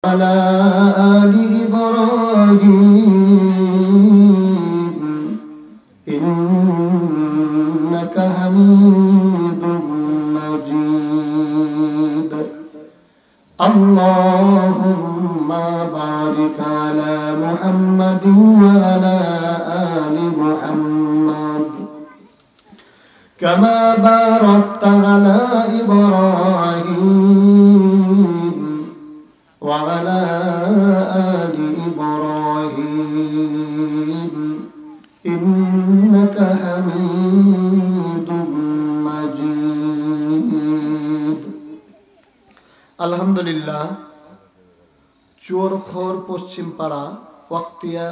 على آل إبراهيم إنك حميد مجيد اللهم بارك على محمد وعلى آل محمد كما باركت على إبراهيم وعلى آل إبراهيم إنك حميد مجيد الحمد لله চোরখোর পশ্চিম পাড়া ওয়াক্তিয়া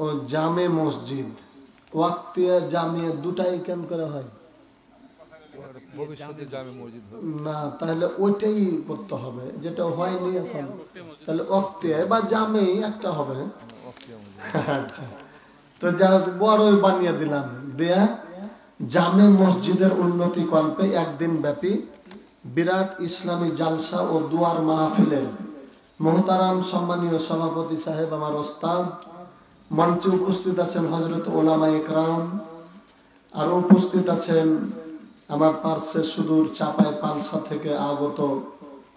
ও জামে মসজিদ ওয়াক্তিয়া জামিয়া দুটাই কেন করা হয় ভবিষ্যতে জামে মসজিদ না তাহলে ওইটাই করতে হবে যেটা হয়নি এখন তাহলে ওয়াক্তিয়া বা জামে একটা হবে আচ্ছা তো যা বড়ই বানিয়ে দিলাম দেয়া জামে মসজিদের উন্নতি কল্পে একদিন ব্যাপী বিরাট ইসলামী জালসা ও দুয়ার মাহফিলের মোহতারাম সম্মানীয় সভাপতি সাহেব আমার ওস্তাদ মঞ্চে উপস্থিত আছেন হযরত উলামা ইকরাম আর উপস্থিত আছেন আমার পার্শ্বে সুদূর চাপাই পালসা থেকে আগত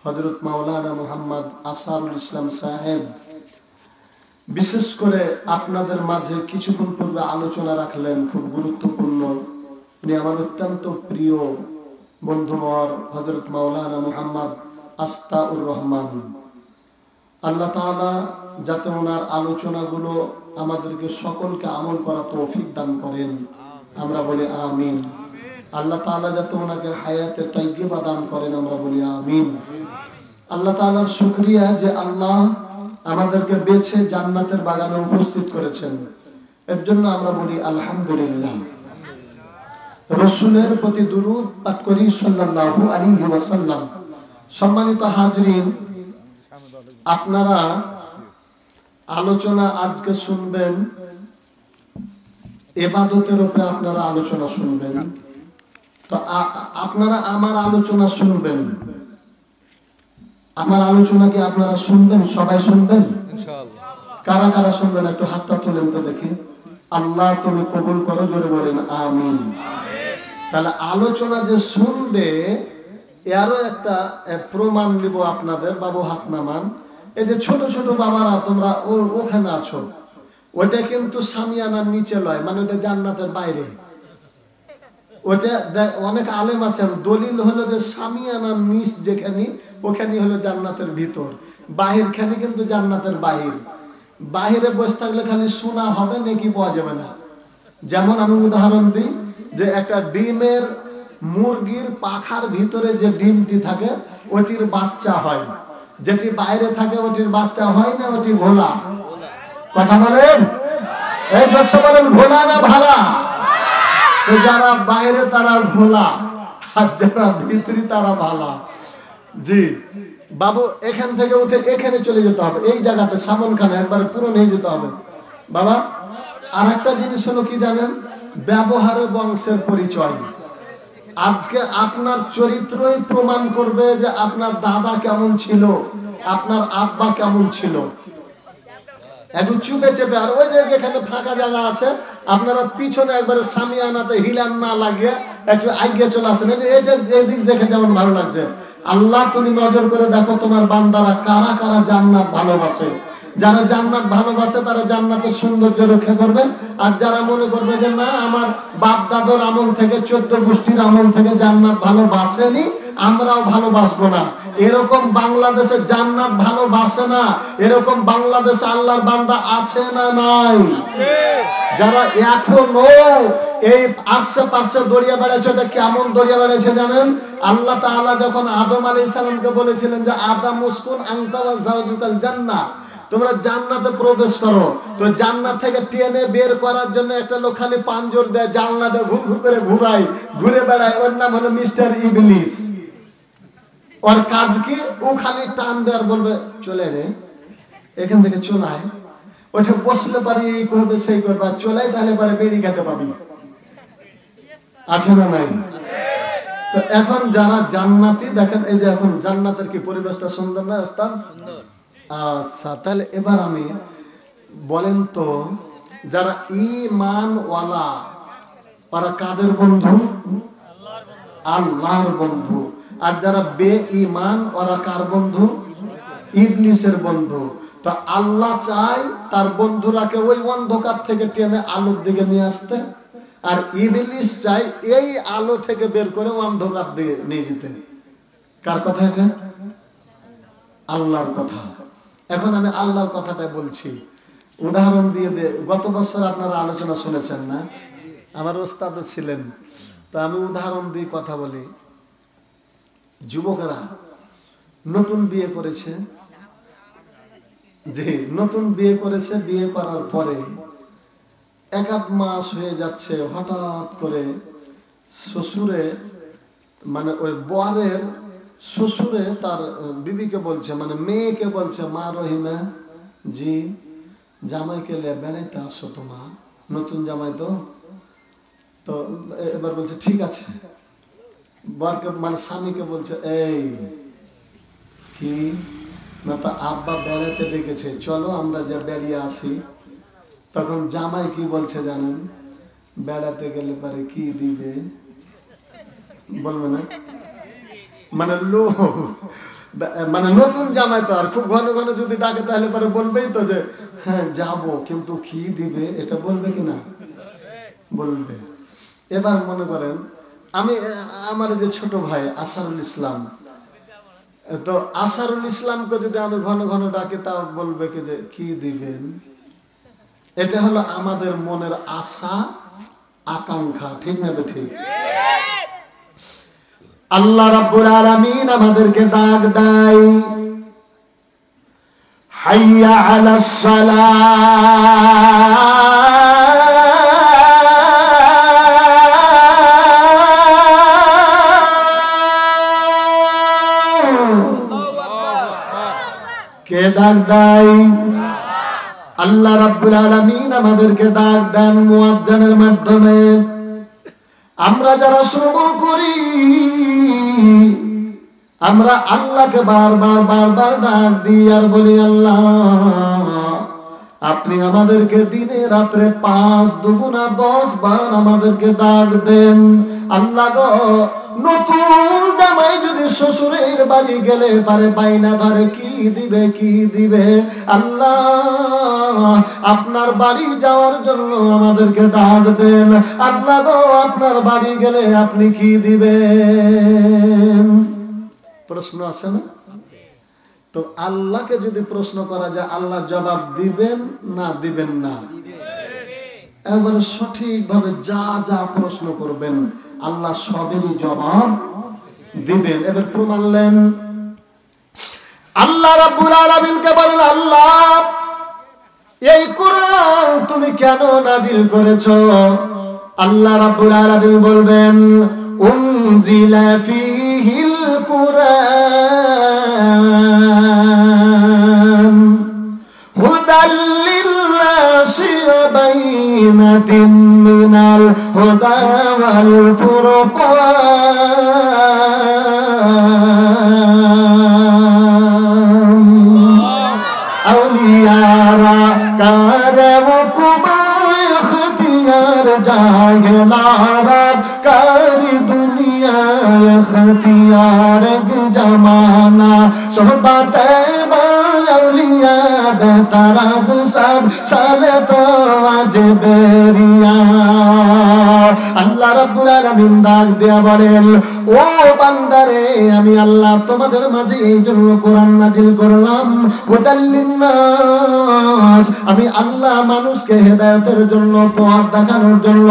হযরত মাওলানা মুহাম্মদ আসারুল ইসলাম সাহেব বিশেষ করে আপনাদের মাঝে কিছুক্ষণ পূর্বে আলোচনা রাখলেন খুব গুরুত্বপূর্ণ উনি আমার অত্যন্ত প্রিয় বন্ধুবর হযরত মাওলানা মুহাম্মদ আস্তাউর রহমান আল্লাহ তাআলা যাতে ওনার আলোচনাগুলো আমাদেরকে সকলকে আমল করা তৌফিক দান করেন আমরা বলি আমিন আল্লাহ তাআলা যাতে ওনাকে হায়াতে তাইয়্যিবা দান করেন আমরা বলি আমিন আল্লাহ তাআলার শুকরিয়া যে আল্লাহ আমাদেরকে বেছে জান্নাতের বাগানে উপস্থিত করেছেন এর জন্য আমরা বলি আলহামদুলিল্লাহ রাসূলের প্রতি দুরূদ পাঠ করি সাল্লাল্লাহু আলাইহি ওয়াসাল্লাম সম্মানিত হাজরিন আপনারা আলোচনা আজকে শুনবেন ইবাদতের উপরে আপনারা আলোচনা শুনবেন তো আপনারা আমার আলোচনা শুনবেন আমার আলোচনা কি আপনারা শুনবেন সবাই শুনবেন ইনশাআল্লাহ কারা কারা শুনবেন একটু হাতটা তুলেন তো দেখি আল্লাহ তুমি কবুল করো জোরে বলেন আমিন তাহলে আলোচনা যে শুনবে এরও একটা প্রমাণ নিব আপনাদের বাবু হাত নামান এই যে ছোট ছোট বাবারা তোমরা ওখানে আছো ওটা কিন্তু সামিয়ানার নিচে লয় মানে ওটা জান্নাতের বাইরে ওটা অনেক আলেম আছেন দলিল হলো যে সামিয়ানার নিচ যেখানে ওখানে হলো জান্নাতের ভিতর বাহিরখানে কিন্তু জান্নাতের বাহির বাহিরে বসে থাকলে খালি শোনা হবে নাকি পাওয়া যাবে না যেমন আমি উদাহরণ দিই যে একটা ডিমের মুরগির পাখার ভিতরে যে ডিমটি থাকে ওটির বাচ্চা হয় যেটি বাইরে থাকে ওটির বাচ্চা হয় না ওটি ভোলা কথা বলেন এই জোরসে বলেন ভোলা না ভালা তো যারা বাইরে তারা ভোলা আর যারা ভিতরে তারা ভালা জি বাবু এখান থেকে উঠে এখানে চলে যেতে হবে এই জায়গাতে সামনখানে একবার পুরো নিয়ে যেতে হবে বাবা আর একটা জিনিস হলো কি জানেন ব্যবহারে বংশের পরিচয় আজকে আপনার চরিত্রই প্রমাণ করবে যে আপনার দাদা কেমন ছিল আপনার আব্বা কেমন ছিল একটু চুপে চেপে আর ওই যে যেখানে ফাঁকা জায়গা আছে আপনারা পিছনে একবারে সামিয়ানাতে হিলান না লাগিয়ে একটু আগে চলে আসেন এই যে এটা এদিক দেখে যেমন ভালো লাগছে আল্লাহ তুমি নজর করে দেখো তোমার বান্দারা কারা কারা জান্নাত ভালোবাসে যারা জান্নাত ভালোবাসে তারা জান্নাতের সৌন্দর্য রক্ষা করবে আর যারা মনে করবে যে না আমার বাপ দাদার আমল থেকে 14 গোষ্ঠীর আমল থেকে জান্নাত ভালোবাসেনি আমরাও ভালোবাসবো না এরকম বাংলাদেশে জান্নাত ভালোবাসে না এরকম বাংলাদেশে আল্লাহর বান্দা আছে না নাই আছে যারা এখনো এই আশেপাশে দড়িয়ে বেড়াচ্ছে এটা কেমন দড়িয়ে বেড়াচ্ছে জানেন আল্লাহ তাআলা যখন আদম আলাইহিস সালামকে বলেছিলেন যে আদম মুসকুন আনতা ওয়া যাওজুকাল জান্নাহ তোমরা জান্নাতে প্রবেশ করো তো জান্নাত থেকে টেনে বের করার জন্য একটা লোক খালি পাঞ্জর দেয় জানলা দিয়ে ঘুর ঘুর করে ঘুরে বেড়ায় ওর নাম হলো মিস্টার ইবলিস ওর কাজ কি ও খালি টানবে আর বলবে চলে রে এখান থেকে চলায় ওটা বসলে পারে এই করবে সেই করবে চলাই তাহলে পারে বেড়ি খেতে পাবি আছে না নাই তো এখন যারা জান্নাতি দেখেন, এই যে এখন জান্নাতের কি পরিবেশটা সুন্দর না ওস্তাদ? আচ্ছা, তাহলে এবার আমি বলেন তো, যারা ঈমানওয়ালা ওরা কাদের বন্ধু? আল্লাহর বন্ধু। আর যারা বেঈমান ওরা কার বন্ধু? ইবলিসের বন্ধু। তো আল্লাহ চায় তার বন্ধুরাকে ওই অন্ধকার থেকে টেনে আলোর দিকে নিয়ে আসতে, আর ইবলিস চায় এই আলো থেকে বের করে অন্ধকার দিকে নিয়ে যেতে। কার কথা এটা? আল্লাহর কথা। এখন আমি আল্লাহর কথাটা বলছি, উদাহরণ দিয়ে গত বছর আপনারা আলোচনা শুনেছেন না? আমার ওস্তাদও ছিলেন, তো আমি উদাহরণ দিয়ে কথা বলি। যুবকেরা নতুন বিয়ে করেছে, যে নতুন বিয়ে করেছে, বিয়ে করার পরে এক আধ মাস হয়ে যাচ্ছে, হঠাৎ করে শ্বশুরে, মানে ওই বরের শ্বশুরে তার বিবিকে বলছে, মানে মেয়েকে বলছে, মা রহিমা জি জামাইকে লে বেড়াইতে আসো তো মা, নতুন জামাই তো। তো এবার বলছে ঠিক আছে। বরকে মানে স্বামীকে বলছে, এই কি না, তা আব্বা বেড়াতে ডেকেছে, চলো আমরা যা বেরিয়ে আসি। তখন জামাই কি বলছে জানেন? বেড়াতে গেলে পরে কি দিবে বলবে না, মানে লোক, মানে নতুন জামাই তো আর খুব ঘন ঘন যদি ডাকে তাহলে পরে বলবেই তো যে হ্যাঁ যাবো, কিন্তু কি দিবে এটা বলবে কিনা? বলবে। এবার মনে করেন আমি, আমার যে ছোট ভাই আসারুল ইসলাম, তো আসারুল ইসলামকে যদি আমি ঘন ঘন ডাকি তাও বলবে কি যে কি দিবেন। এটা হলো আমাদের মনের আশা আকাঙ্ক্ষা, ঠিক না ঠিক? আল্লাহ রাব্বুল আলামিন আমাদেরকে ডাক দেয়, হাইয়া আলাস সালাহ, কে ডাক দেয়? আল্লাহ রাব্বুল আলামিন আমাদেরকে ডাক দেন মুয়াজ্জিনের মাধ্যমে। আমরা যারা শ্রবণ করি, আমরা আল্লাহকে বারবার ডাক দিই আর বলি, আল্লাহ আপনি আমাদেরকে দিনে রাত্রে 5 দুগুণা 10 বার আমাদেরকে ডাক দেন। আল্লাহ গো, নতুন জামাই যদি শ্বশুরের বাড়ি গেলে পারে বাইনা ধরে কি দিবে কি দিবে, আল্লাহ আপনার বাড়ি যাওয়ার জন্য আমাদেরকে ডাক দেন। আল্লাহ গো, আপনার বাড়ি গেলে আপনি কি দিবেন? প্রশ্ন আছে না? তো আল্লাহকে যদি প্রশ্ন করা যায়, আল্লাহ জবাব দিবেন না দিবেন না? এবার সঠিকভাবে যা যা প্রশ্ন করবেন আল্লাহ সবেরই জবাব দিবেন। এবার প্রমাণ নেন। আল্লাহ রাব্বুল আলামিনকে বলেন, আল্লাহ এই কোরআন তুমি কেন নাজিল করেছো? আল্লাহ রাব্বুল আলামিন বলবেন, উনজিলা ফীহিল কুরআন হুদাল লিন-নাসি ওয়া বাইনাতিন মিনাল হুদা ওয়াল ফুরকান। আউলিয়ারা কারে হুকুমায়ে ইখতিয়ার জাহেলারা কারি দুনিয়ায় ইখতিয়ার জামানা সোহবতে আউলিয়া বেতারাদ সব সালে তো আজ বেরিয়া। আল্লাহ রাব্বুল আলামিন ডাক দেয়া বলেন, ও বান্দারে, আমি আল্লাহ তোমাদের মাঝে এই জন্য কোরআন নাজিল করলাম, হুদাল লিন-নাস, আমি আল্লাহ মানুষকে হেদায়েতের জন্য, পথ দেখানোর জন্য।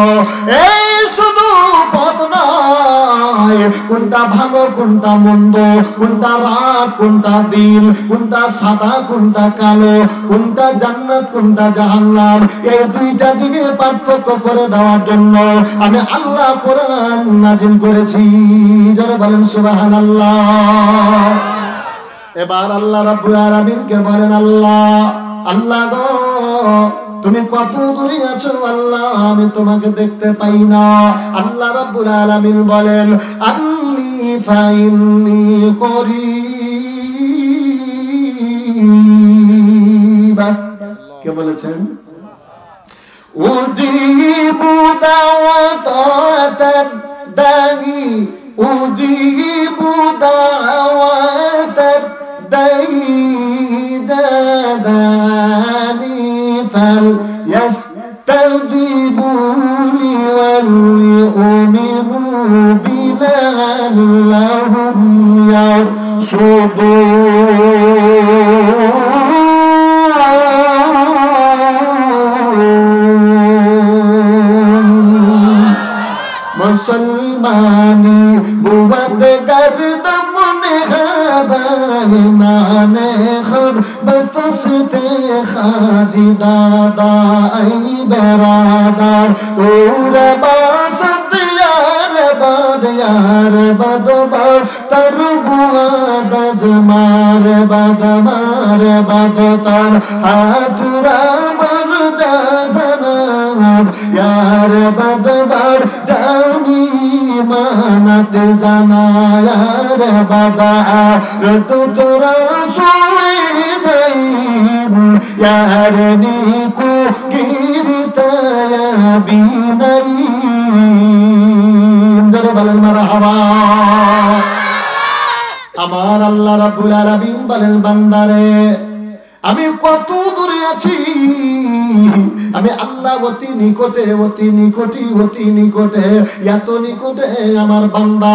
এই শুধু পথ নয়, কোনটা ভালো কোনটা মন্দ, কোনটা রাত কোনটা দিন, কোনটা সাদা কোনটা কালো, কোনটা জান্নাত কোনটা জাহান্নাম, এই দুইটা দিকে পার্থক্য করে দেওয়ার জন্য আমি আল্লাহ কোরআন নাজিল করেছি। যারা বলেন সুবহানাল্লাহ। এবার আল্লাহ রাব্বুল আলামিনকে বলেন, আল্লাহ গো, তুমি কত দূরে আছো আল্লাহ, আমি তোমাকে দেখতে পাই না। আল্লাহ রাব্বুল আলামিন বলেন, فإني قريب কে বলেছেন أجيب دعوة الداعي أجيب دعوة الداعي إذا دعاني فليستجيبوا لي وليؤمنوا بي لعلهم يرشدون मुसलमानी बुवत गर्दम ने खादाए नाने खुद बतसते खाजी दादा आई बरादार दूर बासत यार बदबर तरबुआ दजमार बदमार बदतर हाथुरा मर जासनाद यार बदबर जानी मानत जाना यार बदा रत तोरा सोई गई यार नीको गिरता या बीनई जरा बलन मरहबा আমার আল্লাহ রাব্বুল আলামিন বলেন বান্দারে আমি কত দূরে আছি আমি আল্লাহ অতি নিকটে অতি নিকটে অতি নিকটে এত নিকটে আমার বান্দা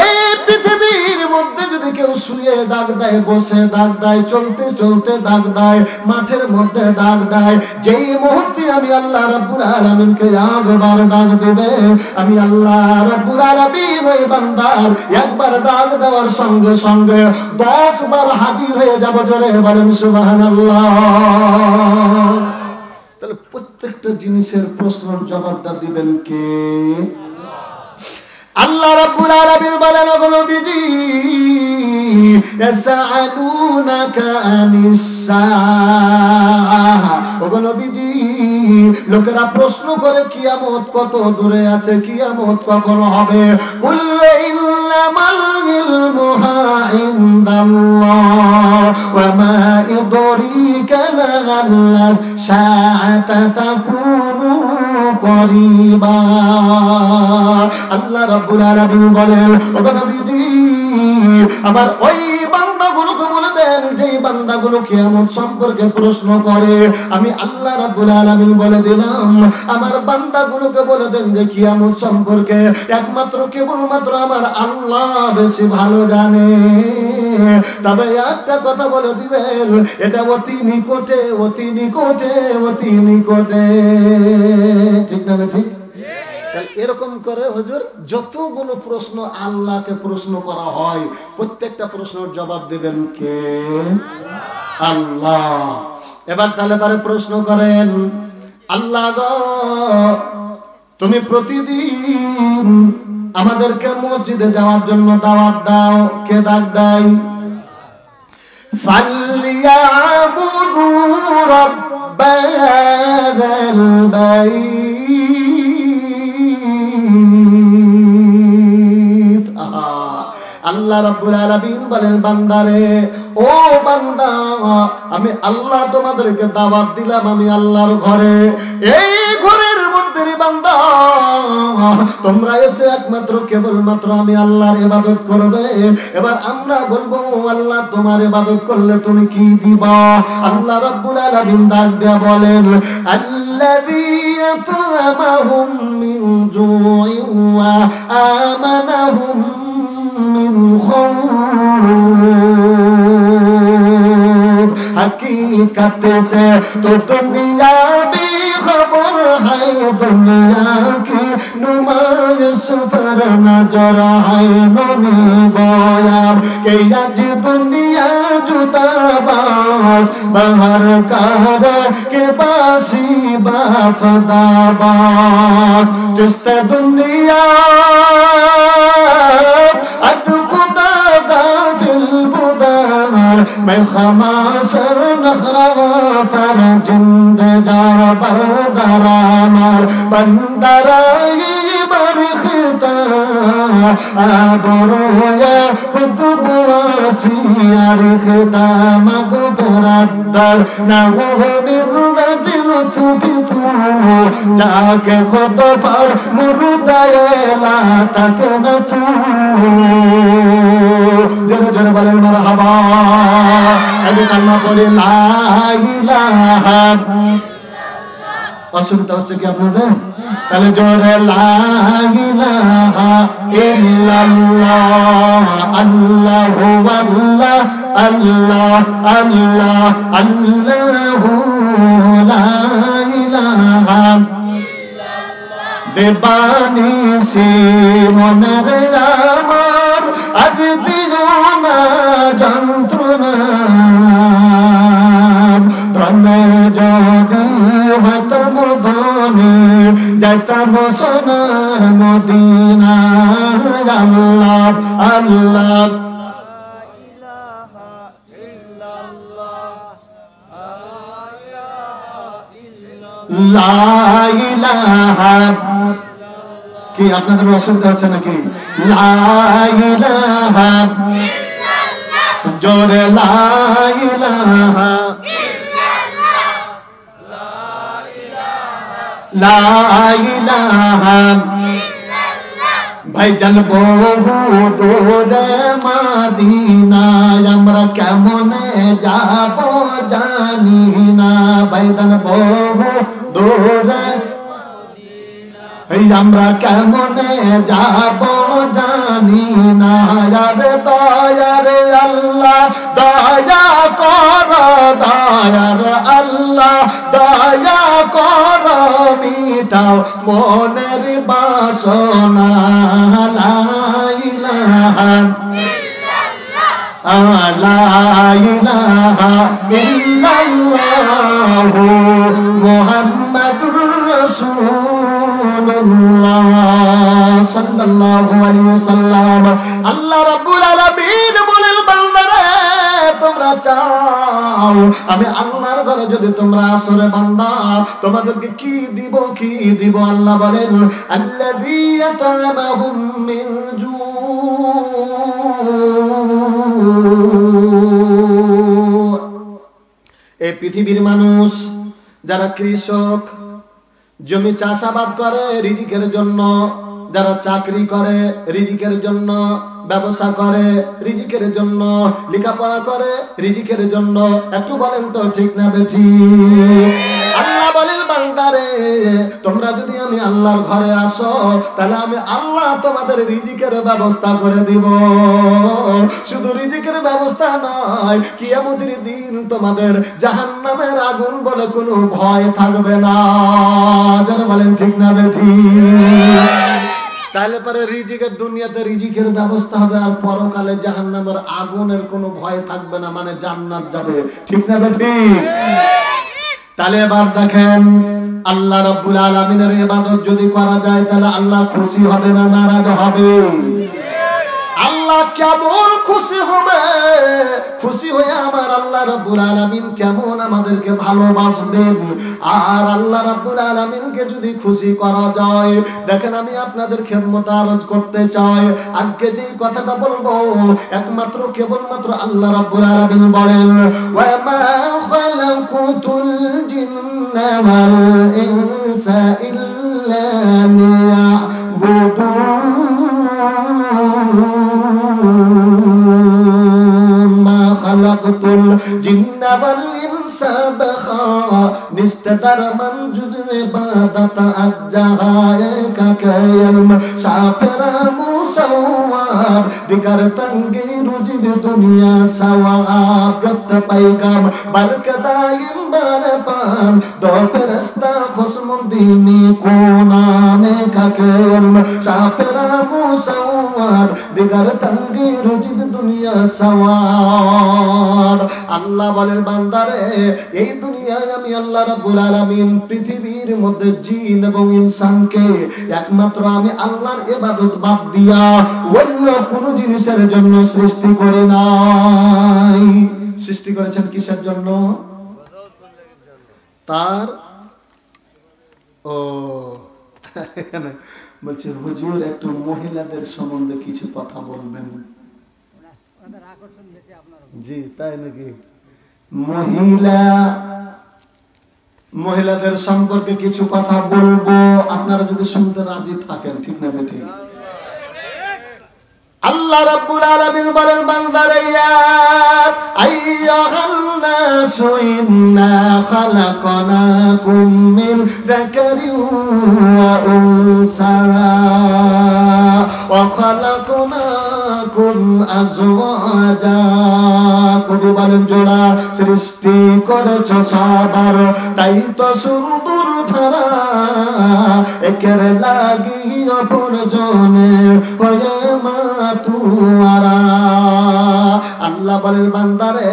এই পৃথিবীর মধ্যে যদি কেউ শুয়ে ডাক দেয় বসে ডাক দেয় চলতে চলতে ডাক দেয় মাঠের মধ্যে ডাক দেয় যেই মুহূর্তে আমি আল্লাহ রাব্বুল আলামিনকে একবার ডাক দেবে আমি আল্লাহ রাব্বুল আলামিন ওই বান্দার একবার ডাক দেওয়ার সঙ্গে সঙ্গে 10 বার হাজির হয়ে যাব জোরে বলেন সুবহানাল্লাহ তাহলে প্রত্যেকটা জিনিসের প্রশ্নের জবাবটা দিবেন কে আল্লাহ রাব্বুল আলামিন বলেন ওগো নবীজি ইয়াসআলুনাকা আনিস সাআহ ওগো নবীজি লোকেরা প্রশ্ন করে কিয়ামত কত দূরে আছে কিয়ামত কখন হবে কুল ইন্নামাল ইলমুহা ইনদাল্লাহ ওয়া মা ইদরিকা লাআল্লা সাআতা তাকুনু করিবা আল্লাহ রাব্বুল আলামিন বলেন ওগো নবীজি আমার ওই বান্দাগুলোকে বলে দেন যে বান্দাগুলো কিয়ামত সম্পর্কে প্রশ্ন করে আমি আল্লাহ রাব্বুল আলামিন বলে দিলাম আমার বান্দাগুলোকে বলে দেন যে কিয়ামত সম্পর্কে একমাত্র কেবলমাত্র আমার আল্লাহ বেশি ভালো জানে তবে একটা কথা বলে দিবেন এটা অতি নিকটে অতি নিকটে অতি নিকটে ঠিক না ঠিক এরকম করে হুজুর যতগুলো প্রশ্ন আল্লাহকে প্রশ্ন করা হয় প্রত্যেকটা প্রশ্নের জবাব দিবেন কে আল্লাহ এবার তাহলে পরে প্রশ্ন করেন আল্লাহ গো তুমি প্রতিদিন আমাদেরকে মসজিদে যাওয়ার জন্য দাওয়াত দাও কে ডাক দেয় ফালিয়াবুদু রাব্বাল বাইত আল্লাহ রাব্বুল আলামিন বলেন বান্দারে ও বান্দা আমি আল্লাহ তোমাদেরকে দাওয়াত দিলাম আমি আল্লাহর ঘরে এই ঘরের মধ্যে বান্দা তোমরা এসে একমাত্র কেবলমাত্র আমি আল্লাহর ইবাদত করবে এবার আমরা বলবো আল্লাহ তোমার ইবাদত করলে তুমি কি দিবা আল্লাহ রাব্বুল আলামিন ডাক দেয়া বলেন আল্লাযী ইয়াতামাহুম মিন জু'in ওয়া আমানাহুম মিন খাউফ हकीकत से तो दुनिया भी खबर है दुनिया की नुमाइश पर नजर है नमी गोया कि आज दुनिया जुदा बास बाहर कार के बासी बाफदा बास जिस दुनिया अद खुदा गाफिल बुदार मैं खमासर नखरा फर जिंद जार बरदरा मार बंदराई बरखी রিখতা বড়য়া খুদবাসিয়া রিখতা মাগফিরাত না হো বিদাতিল তুবিতু যাকে কত পার মুরদায়লা তাকে না তু জোরে জোরে বলেন মারহাবা আমি কালমা পড়ি লা ইলাহা অসুবিধা হচ্ছে কি আপনাদের তাহলে জোরে লা ইলাহা ইল্লাল্লাহ আল্লাহু আল্লাহ আল্লাহ আল্লাহ আল্লাহু লা ইলাহা দেবানিসি মনের আমার আর দিও না যন্ত্রণা ধনে যদি হতাম ধনে যাইতাম সোনার মদিনা আল্লাহ আল্লাহ লা ইলাহা কি আপনাদের অসুবিধা হচ্ছে নাকি লা ইলাহা জোরে লা ইলাহা লা ইলাহা ভাইজান বহু দূরে মদিনায় আমরা কেমনে যাব জানি না ভাইজান বহু দূরে আমরা কেমনে যাব জানি না রে দয়ার আল্লাহ দয়া কর দয়ার আল্লাহ দয়া কর মিটাও মনের বাসনা লা ইলাহা লা ইলাহা ইল্লাল্লাহু মুহাম্মাদুর রাসূলুল্লাহ সাল্লাল্লাহু আলাইহি ওয়াসাল্লাম আল্লাহ রাব্বুল আলামিন বলেন বান্দারে তোমরা চাও আমি আল্লাহর ঘরে যদি তোমরা আসরে বান্দা তোমাদেরকে কি দিব আল্লাহ বলেন আল্লাযী ইয়াতামাহুম মিন জু এই পৃথিবীর মানুষ যারা কৃষক জমি চাষাবাদ করে রিজিকের জন্য যারা চাকরি করে রিজিকের জন্য ব্যবসা করে রিজিকের জন্য লেখাপড়া করে রিজিকের জন্য একটু বলেন তো ঠিক না বেঠিক আল্লাহ বলেন বান্দারে তোমরা যদি আমি আল্লাহর ঘরে আসো তাহলে আমি আল্লাহ তোমাদের রিজিকের ব্যবস্থা করে দিব শুধু রিজিকের ব্যবস্থা নয় কিয়ামতের দিন তোমাদের জাহান্নামের আগুন বলে কোনো ভয় থাকবে না যারা বলেন ঠিক না বেঠিক তাহলে পরে রিজিকের দুনিয়াতে রিজিকের ব্যবস্থা হবে আর পরকালে জাহান্নামের আগুনের কোনো ভয় থাকবে না মানে জান্নাত যাবে ঠিক না বেঠিক তাহলে এবার দেখেন আল্লাহ রাব্বুল আলামিনের ইবাদত যদি করা যায় তাহলে আল্লাহ খুশি হবে না নারাজ হবে আল্লাহ কেমন খুশি হবে খুশি হয়ে আমার আল্লাহ রাব্বুল আলামিন কেমন আমাদেরকে ভালোবাসবেন আর আল্লাহ রাব্বুল আলামিনকে যদি খুশি করা যায় দেখেন আমি আপনাদের খেদমতে আরজ করতে চাই আজকে যেই কথাটা বলবো একমাত্র কেবলমাত্র আল্লাহ রাব্বুল আলামিন বলেন ওয়া মা খালাকুতুল জিন্না ওয়াল ইনসা ইল্লা লিয়াবুদুন মা খালাকতুল জিন্না ওয়াল ইনসা নিস্তার মনজুজ ইবাদত আজ্জাহায়ে কাকায়াল সাফরা মুসাওয়ার দিগার তঙ্গি রুজিব দুনিয়া সওয়াব গফত পাইগাম বরকদাইম বারপান দো ফেরেশতা খুশমুন্দিনি কোনামে কাকায়াল সাফরা মুসাওয়ার দিগার তঙ্গি রুজিব দুনিয়া সওয়াব আল্লাহ বলেন বান্দারে এই দুনিয়ায় আমি আল্লাহ রাব্বুল আলামিন পৃথিবীর মধ্যে জিন এবং ইনসানকে একমাত্র আমি আল্লাহর ইবাদত বাদ দিয়া অন্য কোন জিনিসের জন্য সৃষ্টি করে নাই সৃষ্টি করেছেন কিসের জন্য তার ও বলছে হুজুর একটু মহিলাদের সম্বন্ধে কিছু কথা বলবেন। জি তাই নাকি? মহিলাদের সম্পর্কে কিছু কথা বলবো, আপনারা যদি শুনতে রাজি থাকেন। ঠিক না বেঠিক? আল্লাহ রাব্বুল আলামিন বলেন বান্দারে ইয়া আইয়ুহান নাসু ইন্না খালাকনাকুম মিন যাকারিন ওয়া উনসা ওয়া খালাকনাকুম আজওয়াজা। কবি বলেন জোড়া সৃষ্টি করেছো সবার, তাই তো সুন্দর ধারা একের লাগি অপরজনে হয়ে মাতুয়ারা। আল্লাহ বলেন বান্দারে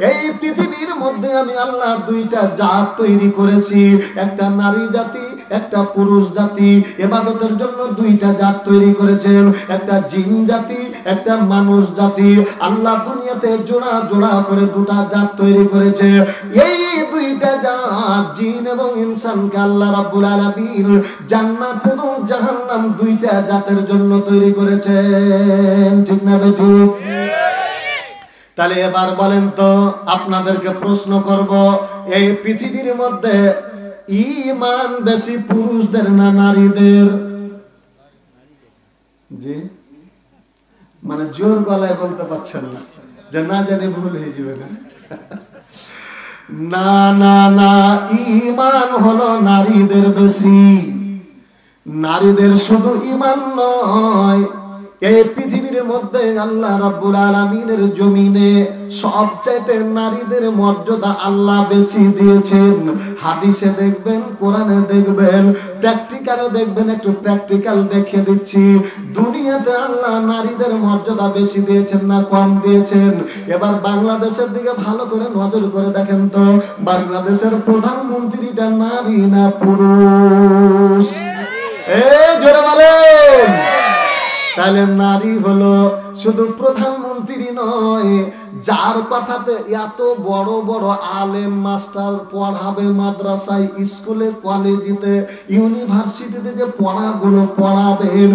এই পৃথিবীর মধ্যে আমি আল্লাহ দুইটা জাত তৈরি করেছি, একটা নারী জাতি একটা পুরুষ জাতি। ইবাদতের জন্য দুইটা জাত তৈরি করেছেন, একটা জিন জাতি একটা মানুষ জাতি। আল্লাহ দুনিয়াতে জোড়া জোড়া করে দুটা জাত তৈরি করেছে। এই দুইটা জাত জিন এবং ইনসানকে আল্লাহ রাব্বুল আলামিন জান্নাত এবং জাহান্নাম দুইটা জাতের জন্য তৈরি করেছেন। ঠিক না বেঠিক? তাহলে এবার বলেন তো, আপনাদেরকে প্রশ্ন করব, এই পৃথিবীর মধ্যে ঈমান বেশি পুরুষদের না নারীদের? জি মানে জোর গলায় বলতে পারছেন না, যে না জানি ভুল হয়ে যাবে না। না না না, ঈমান হলো নারীদের বেশি। নারীদের শুধু ঈমান নয়, এই পৃথিবীর মধ্যে আল্লাহ রাব্বুল আলামিনের জমিনে সবচাইতে নারীদের মর্যাদা আল্লাহ বেশি দিয়েছেন। হাদিসে দেখবেন, কোরআনে দেখবেন, প্র্যাকটিক্যালও দেখবেন। একটু প্র্যাকটিক্যাল দেখিয়ে দিচ্ছি। দুনিয়াতে আল্লাহ নারীদের মর্যাদা বেশি দিয়েছেন না কম দিয়েছেন? এবার বাংলাদেশের দিকে ভালো করে নজর করে দেখেন তো, বাংলাদেশের প্রধানমন্ত্রীটা নারী না পুরুষ? এই জোরে বলেন। তাহলে নারী হলো শুধু প্রধানমন্ত্রী নয়, যার কথাতে এত বড় বড় আলেম মাস্টার পড়াবে মাদ্রাসায়, স্কুলে, কলেজেতে, ইউনিভার্সিটিতে যে পড়াগুলো পড়াবেন,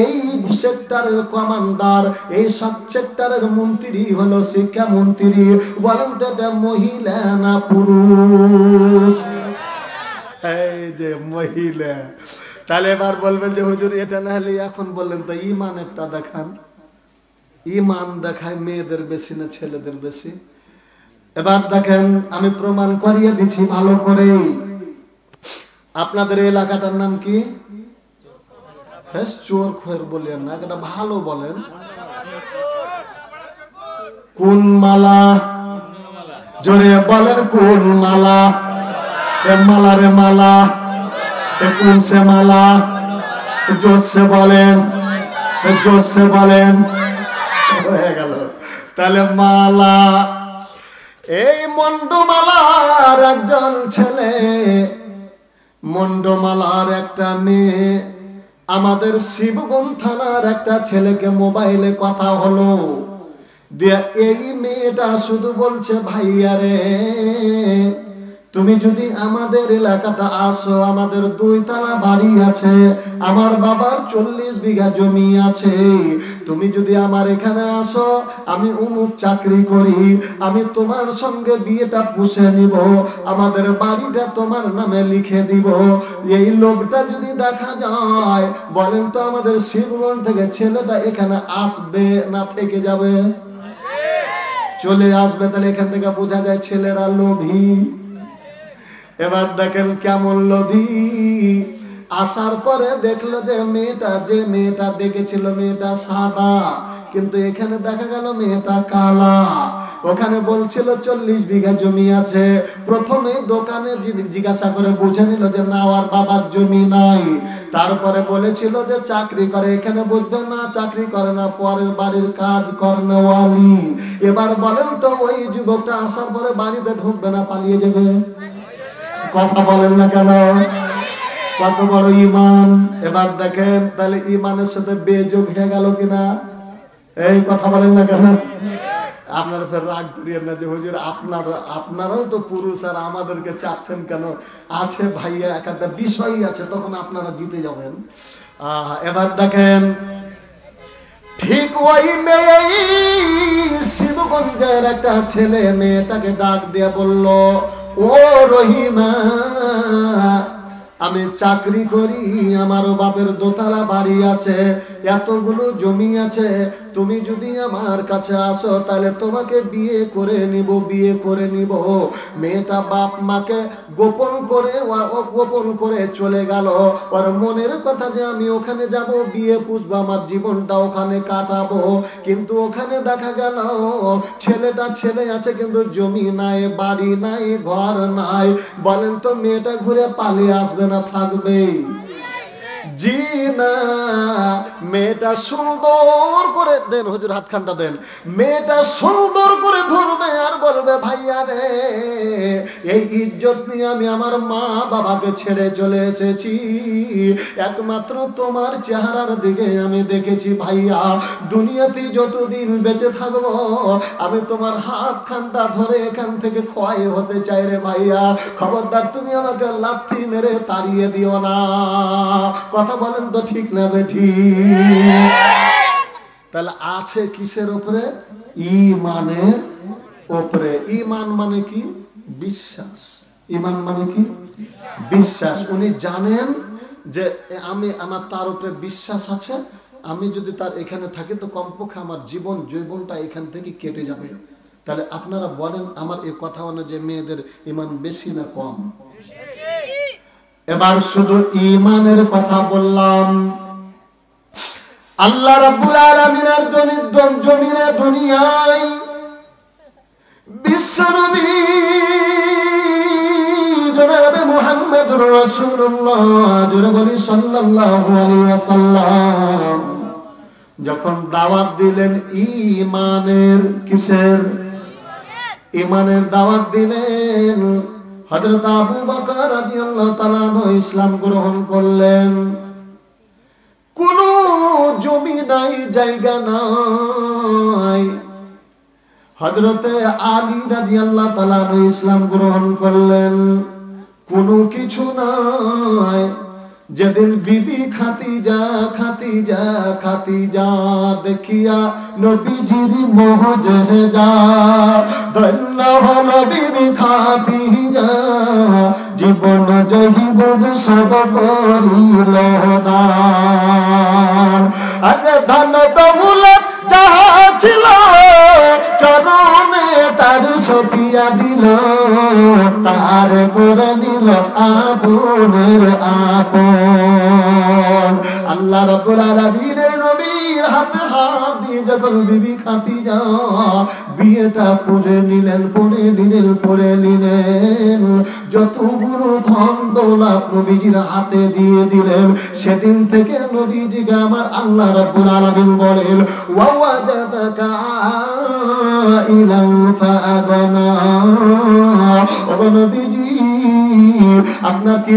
এই সেক্টরের কমান্ডার, এই সব সেক্টরের মন্ত্রী হলো শিক্ষামন্ত্রী। বলেন তো এটা মহিলা না পুরুষ? এই যে মহিলা। তাহলে এবার বলবেন যে হুজুর এটা না হলে এখন বললেন তো ঈমানেরটা দেখান। ঈমান দেখায় মেয়েদের বেশি না ছেলেদের বেশি? এবার দেখেন, আমি প্রমাণ করিয়ে দিচ্ছি ভালো করে। আপনাদের এলাকাটার নাম কি? চোর খোর বলেন না, এটা ভালো বলেন। কোন মালা? জোরে বলেন কোন মালা? মালা রে মালা। কোন সে মালা? জোরসে বলেন, জোরসে বলেন। হয়ে গেল। তাহলে মালা, এই মন্ডমালার একজন ছেলে, মন্ডমালার একটা মেয়ে, আমাদের শিবগঞ্জ থানার একটা ছেলেকে মোবাইলে কথা হলো দিয়া, এই মেয়েটা শুধু বলছে ভাইয়া রে, তুমি যদি আমাদের এলাকাটা আসো, আমাদের 2 তলা বাড়ি আছে, আমার বাবার 40 বিঘা জমি আছে, তুমি যদি আমার এখানে আসো, আমি অমুক চাকরি করি, আমি তোমার সঙ্গে বিয়েটা পুষে নিব, আমাদের বাড়িটা তোমার নামে লিখে দিব। এই লোকটা যদি দেখা যায়, বলেন তো আমাদের শিবগঞ্জ থেকে ছেলেটা এখানে আসবে না থেকে যাবে? চলে আসবে। তাহলে এখান থেকে বোঝা যায় ছেলেরা লোভী। এবার দেখেন কেমন লোভী। আসার পরে দেখলো যে মেয়েটা ডেকেছিল মেয়েটা সাদা, কিন্তু এখানে দেখা গেল মেয়েটা কালা। ওখানে বলছিল 40 বিঘা জমি আছে। প্রথমে দোকানে জিজ্ঞাসা করে বুঝে নিল যে না, আর বাবার জমি নাই। তারপরে বলেছিল যে চাকরি করে, এখানে বুঝবে না চাকরি করে না, পরের বাড়ির কাজ কর্নেওয়ালি। এবার বলেন তো ওই যুবকটা আসার পরে বাড়িতে ঢুকবে না পালিয়ে যাবে? কথা বলেন না কেন? কত বড় ঈমান। এবার দেখেন তাহলে ঈমানের সাথে বেযোগ হয়ে গেল কিনা? এই কথা বলেন না কেন? আপনারা ফের রাগ করিয়েন না যে হুজুর আপনারাও তো পুরুষ আর আমাদেরকে চাচ্ছেন কেন? আছে ভাইয়া, একটা বিষয় আছে, তখন আপনারা জিতে যাবেন। এবার দেখেন, ঠিক ওই মেয়ে শিবগঞ্জের একটা ছেলে মেয়েটাকে ডাক দিয়ে বলল, ও রহিমা, আমি চাকরি করি, আমার বাপের দোতলা বাড়ি আছে, এতগুলো জমি আছে, তুমি যদি আমার কাছে আসো তাহলে তোমাকে বিয়ে করে নিব। মেয়েটা বাপ মাকে গোপন করে চলে গেল। ওর মনের কথা যে আমি ওখানে যাব, বিয়ে পুষবো, আমার জীবনটা ওখানে কাটাবো। কিন্তু ওখানে দেখা গেল ছেলেটা ছেলে আছে, কিন্তু জমি নাই, বাড়ি নাই, ঘর নাই। বলেন তো মেয়েটা ঘুরে পালিয়ে আসবে না থাকবে? জি না, মেয়েটা সুন্দর করে দেন, হুজুর হাতখানটা দেন, মেয়েটা সুন্দর করে ধরবে আর বলবে, ভাইয়া রে, এই ইজ্জত নিয়ে আমি আমার মা বাবাকে ছেড়ে চলে এসেছি, একমাত্র তোমার চেহারার দিকে আমি দেখেছি ভাইয়া, দুনিয়াতে যতদিন বেঁচে থাকবো আমি তোমার হাতখানটা ধরে এখান থেকে ক্ষয় হতে চাই রে ভাইয়া, খবরদার তুমি আমাকে লাথি মেরে তাড়িয়ে দিও না। কথা বলেন তো ঠিক না বেঠি? তাহলে আছে কিসের উপরে? ঈমানের উপরে। ঈমান মানে কি? বিশ্বাস। ঈমান মানে কি? বিশ্বাস। উনি জানেন যে আমার তার উপরে বিশ্বাস আছে, আমি যদি তার এখানে থাকি তো কমপক্ষে আমার যৌবনটা এখান থেকে কেটে যাবে। তাহলে আপনারা বলেন, আমার এই কথা অনুযায়ী মেয়েদের ঈমান বেশি না কম? এবার শুধু ঈমানের কথা বললাম। আল্লাহ রাব্বুল আলামিনের জমিনে দুনিয়ায় বিশ্বনবী জনাবে মুহাম্মদুর রাসূলুল্লাহ জোরে বলি সাল্লাল্লাহু আলাইহি ওয়াসাল্লাম যখন দাওয়াত দিলেন ঈমানের, কিসের? ঈমানের দাওয়াত দিলেন। হযরত আবু বকর রাদিয়াল্লাহু তাআলা ইসলাম গ্রহণ করলেন। কোনো জমি নাই, জায়গা নাই। হযরত আলী রাদিয়াল্লাহু তাআলা ইসলাম গ্রহণ করলেন। কোনো কিছু নাই। যেদিন বিবি খাতিজা দেখিয়া নবীজির মুজেজা, ধন্য হলো বিবি খাতিজা, জীবন জহিবন সব করিল দান। আরে ধন দৌলত যাহা ছিল চরণে তার সপিয়া দিল, তার করে নিল আপনের আপন। আল্লাহ রাব্বুল আলামিনের নবীর হাতে হাত দিয়ে যখন বিবি খাতিজা বিয়েটা করে নিলেন, যতগুলো ধন দৌলত নবীজির হাতে দিয়ে দিলেন, সেদিন থেকে নবীজিকে আমার আল্লাহ রাব্বুল আলামিন বলেন, ওয়া ওয়াজাদাকা আইলান ফাআগনা। ও নবীজি, আপনার কি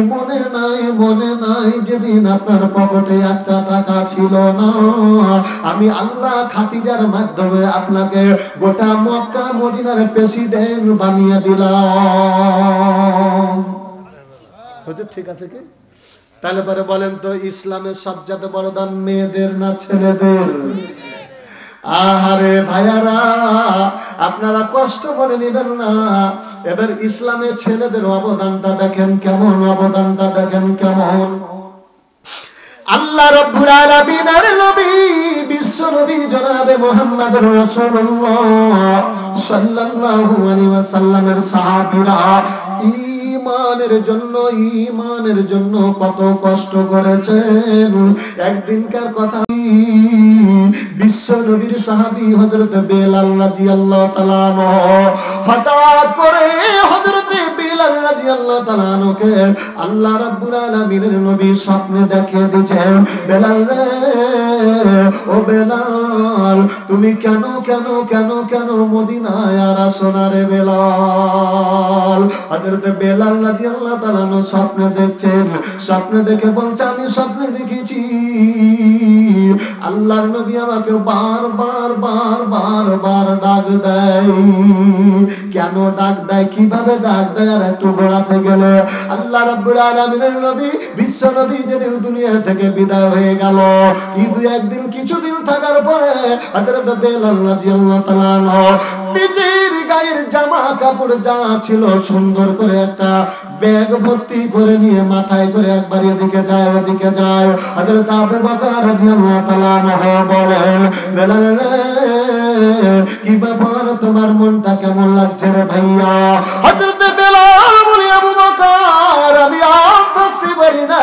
মনে নাই যেদিন আপনার পকেটে একটা টাকা ছিল না, আমি আল্লাহ খাতিজার মাধ্যমে আপনাকে গোটা মক্কা মদিনার প্রেসিডেন্ট বানিয়ে দিলাম। হুজুর ঠিক আছে কি? তাহলে পরে বলেন তো, ইসলামের সবচেয়ে বড় দান মেয়েদের না ছেলেদের? আহারে ভাইয়ারা, আপনারা কষ্ট মনে নেবেন না। এবার ইসলামের ছেলেদের অবদানটা দেখেন কেমন, আল্লাহ রাব্বুল আলামিনের নবী বিশ্ব নবী জনাবে মুহাম্মদুর রাসূলুল্লাহ সাল্লাল্লাহু আলাইহি ওয়াসাল্লামের সাহাবীরা ঈমানের জন্য কত কষ্ট করেছেন। একদিনকার কথা, বিশ্ব নবীর সাহাবী হযরত বেলাল রাদিয়াল্লাহু তাআলা হঠাৎ করে হযরত বেলাল রাদিয়াল্লাহু তাআলা কে আল্লাহ রাব্বুল আলামিনের নবী স্বপ্নে দেখে দিয়েছেন, বেলাল রে, ও বেলাল, তুমি কেন মদিনায় আর আসো না রে বেলাল। হযরত বেলাল রাদিয়াল্লাহু তাআলা স্বপ্নে দেখছেন, স্বপ্নে দেখে বলছে, আমি স্বপ্নে দেখেছি আল্লাহর নবী আমাকে বারবার ডাক দেয়। কেন ডাক দেয়, কিভাবে ডাক দেয় আর একটু গোড়াতে গেলে আল্লাহ রাব্বুল আলামিনের নবী বিশ্ব নবী যেদিন দুনিয়া থেকে বিদায় হয়ে গেল, কিন্তু একদিন কিছুদিন থাকার পরে হযরত বেলাল রাদিয়াল্লাহু তাআলা নিজের গায়ের জামা কাপড় যা ছিল সুন্দর করে একটা ব্যাগ ভর্তি করে নিয়ে মাথায় করে একবার এদিকে যায় ওদিকে যায়। হযরত আবু বকর রাদিয়াল্লাহু তাআলা বলেন, বেলাল কি ব্যাপার, তোমার মনটা কেমন লাগছে রে ভাইয়া? হযরত বেলাল বলে, আবু বকর আমি আর থাকতে পারি না,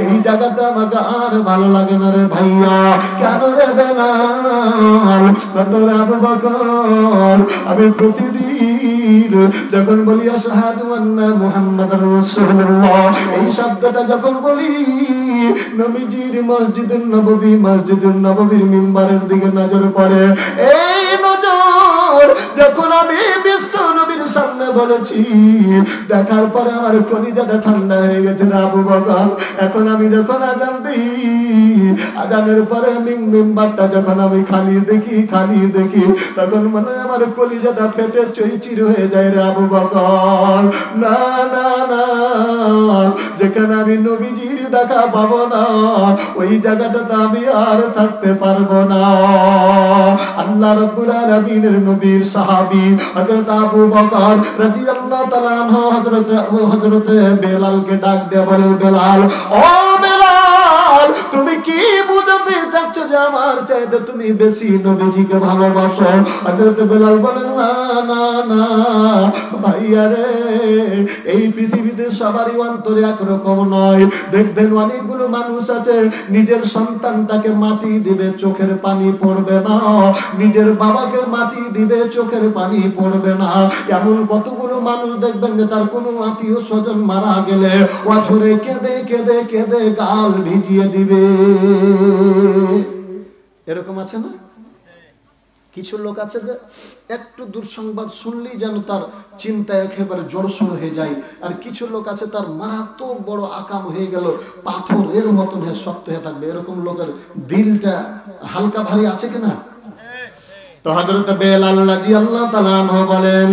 এই জায়গাটা আমাকে আর ভালো লাগে না রে ভাইয়া। কেন রে বেলাল? আবু বকর আমি প্রতিদিন যখন বলি আশহাদু আন্না মুহাম্মাদুর রাসূলুল্লাহ, এই শব্দটা যখন বলি নবীজির মসজিদুন নববীর মিম্বারের দিকে নজর পড়ে। এই নজর যখন আমি বিশ্ব নবীর সামনে বলেছি, দেখার পরে আমার কলিজাটা ঠান্ডা হয়ে গেছে রে আবু বকর। এখন আমি যখন আযান দিই, আযানের পরে মিম্বারটা যখন আমি খালি দেখি তখন মনে হয় আমার কলিজাটা ফেটে চৈচির হয়ে যায় রে আবু বকর। না না না, যেখানে আমি নবীজির দেখা পাবো না ওই জায়গাটাতে আমি আর থাকতে পারবো না। আল্লাহ রাব্বুল আলামিনের নবীর সাহাবী হযরত আবু বকর রাদিয়াল্লাহু তাআলা আনহু হযরত বেলালকে ডাক দিয়ে বলে, বেলাল ও বেলাল, তুমি কি বুঝাতে চাচ্ছ যে আমার চাইতে তুমি বেশি নবীজিকে ভালোবাসো? হযরত বেলাল বলেন, না না না ভাইয়া রে, এই পৃথিবীতে সবারই অন্তরে একরকম নয়। দেখবেন অনেকগুলো মানুষ আছে নিজের সন্তানটাকে মাটি দিবে চোখের পানি পড়বে না, নিজের বাবাকে মাটি দিবে চোখের পানি পড়বে না। এমন কতগুলো মানুষ দেখবেন যে তার কোনো আত্মীয় স্বজন মারা গেলে অঝরে কেঁদে কেঁদে কেঁদে গাল ভিজিয়ে দিবে। এরকম আছে না? কিছু লোক আছে যে একটু দুঃসংবাদ শুনলেই যেন তার চিন্তা একেবারে জড়সড় হয়ে যায়, আর কিছু লোক আছে তার মারাত্মক বড় আকাম হয়ে গেল পাথরের মতন হয়ে শক্ত হয়ে থাকবে। এরকম লোকের দিলটা হালকা ভারী আছে কিনা? তো হযরত বেলাল রাদিয়াল্লাহু তাআলা আনহু বলেন,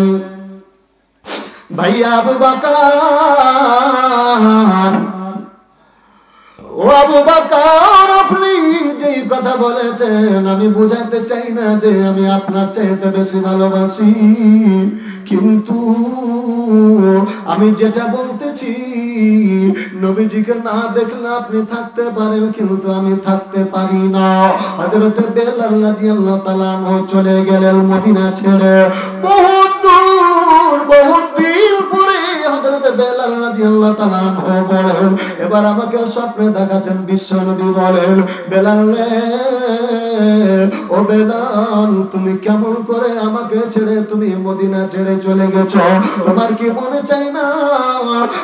ভাইয়া আবু বকর, ও আবু বকর, আপনি যেই কথা বলেছেন আমি বুঝাতে চাই না যে আমি আপনার চাইতে বেশি ভালোবাসি, কিন্তু আমি যেটা বলতেছি নবীজিকে না দেখলে আপনি থাকতে পারেন, কিন্তু আমি থাকতে পারি না। হযরত বেলাল রাদিয়াল্লাহু তাআলা আনহু চলে গেলেন মদিনা ছেড়ে। বহুত দূর বহুত দিন পরে হযরত বেলাল রাদিয়াল্লাহু তাআলা আনহু বলেন, এবার আমাকে স্বপ্নে দেখাচ্ছেন বিশ্ব নবী বলেন, বেলাল রে, ও বেলাল, তুমি কেমন করে আমাকে ছেড়ে তুমি মদিনা ছেড়ে চলে গেছো? তোমার কি মনে চাই না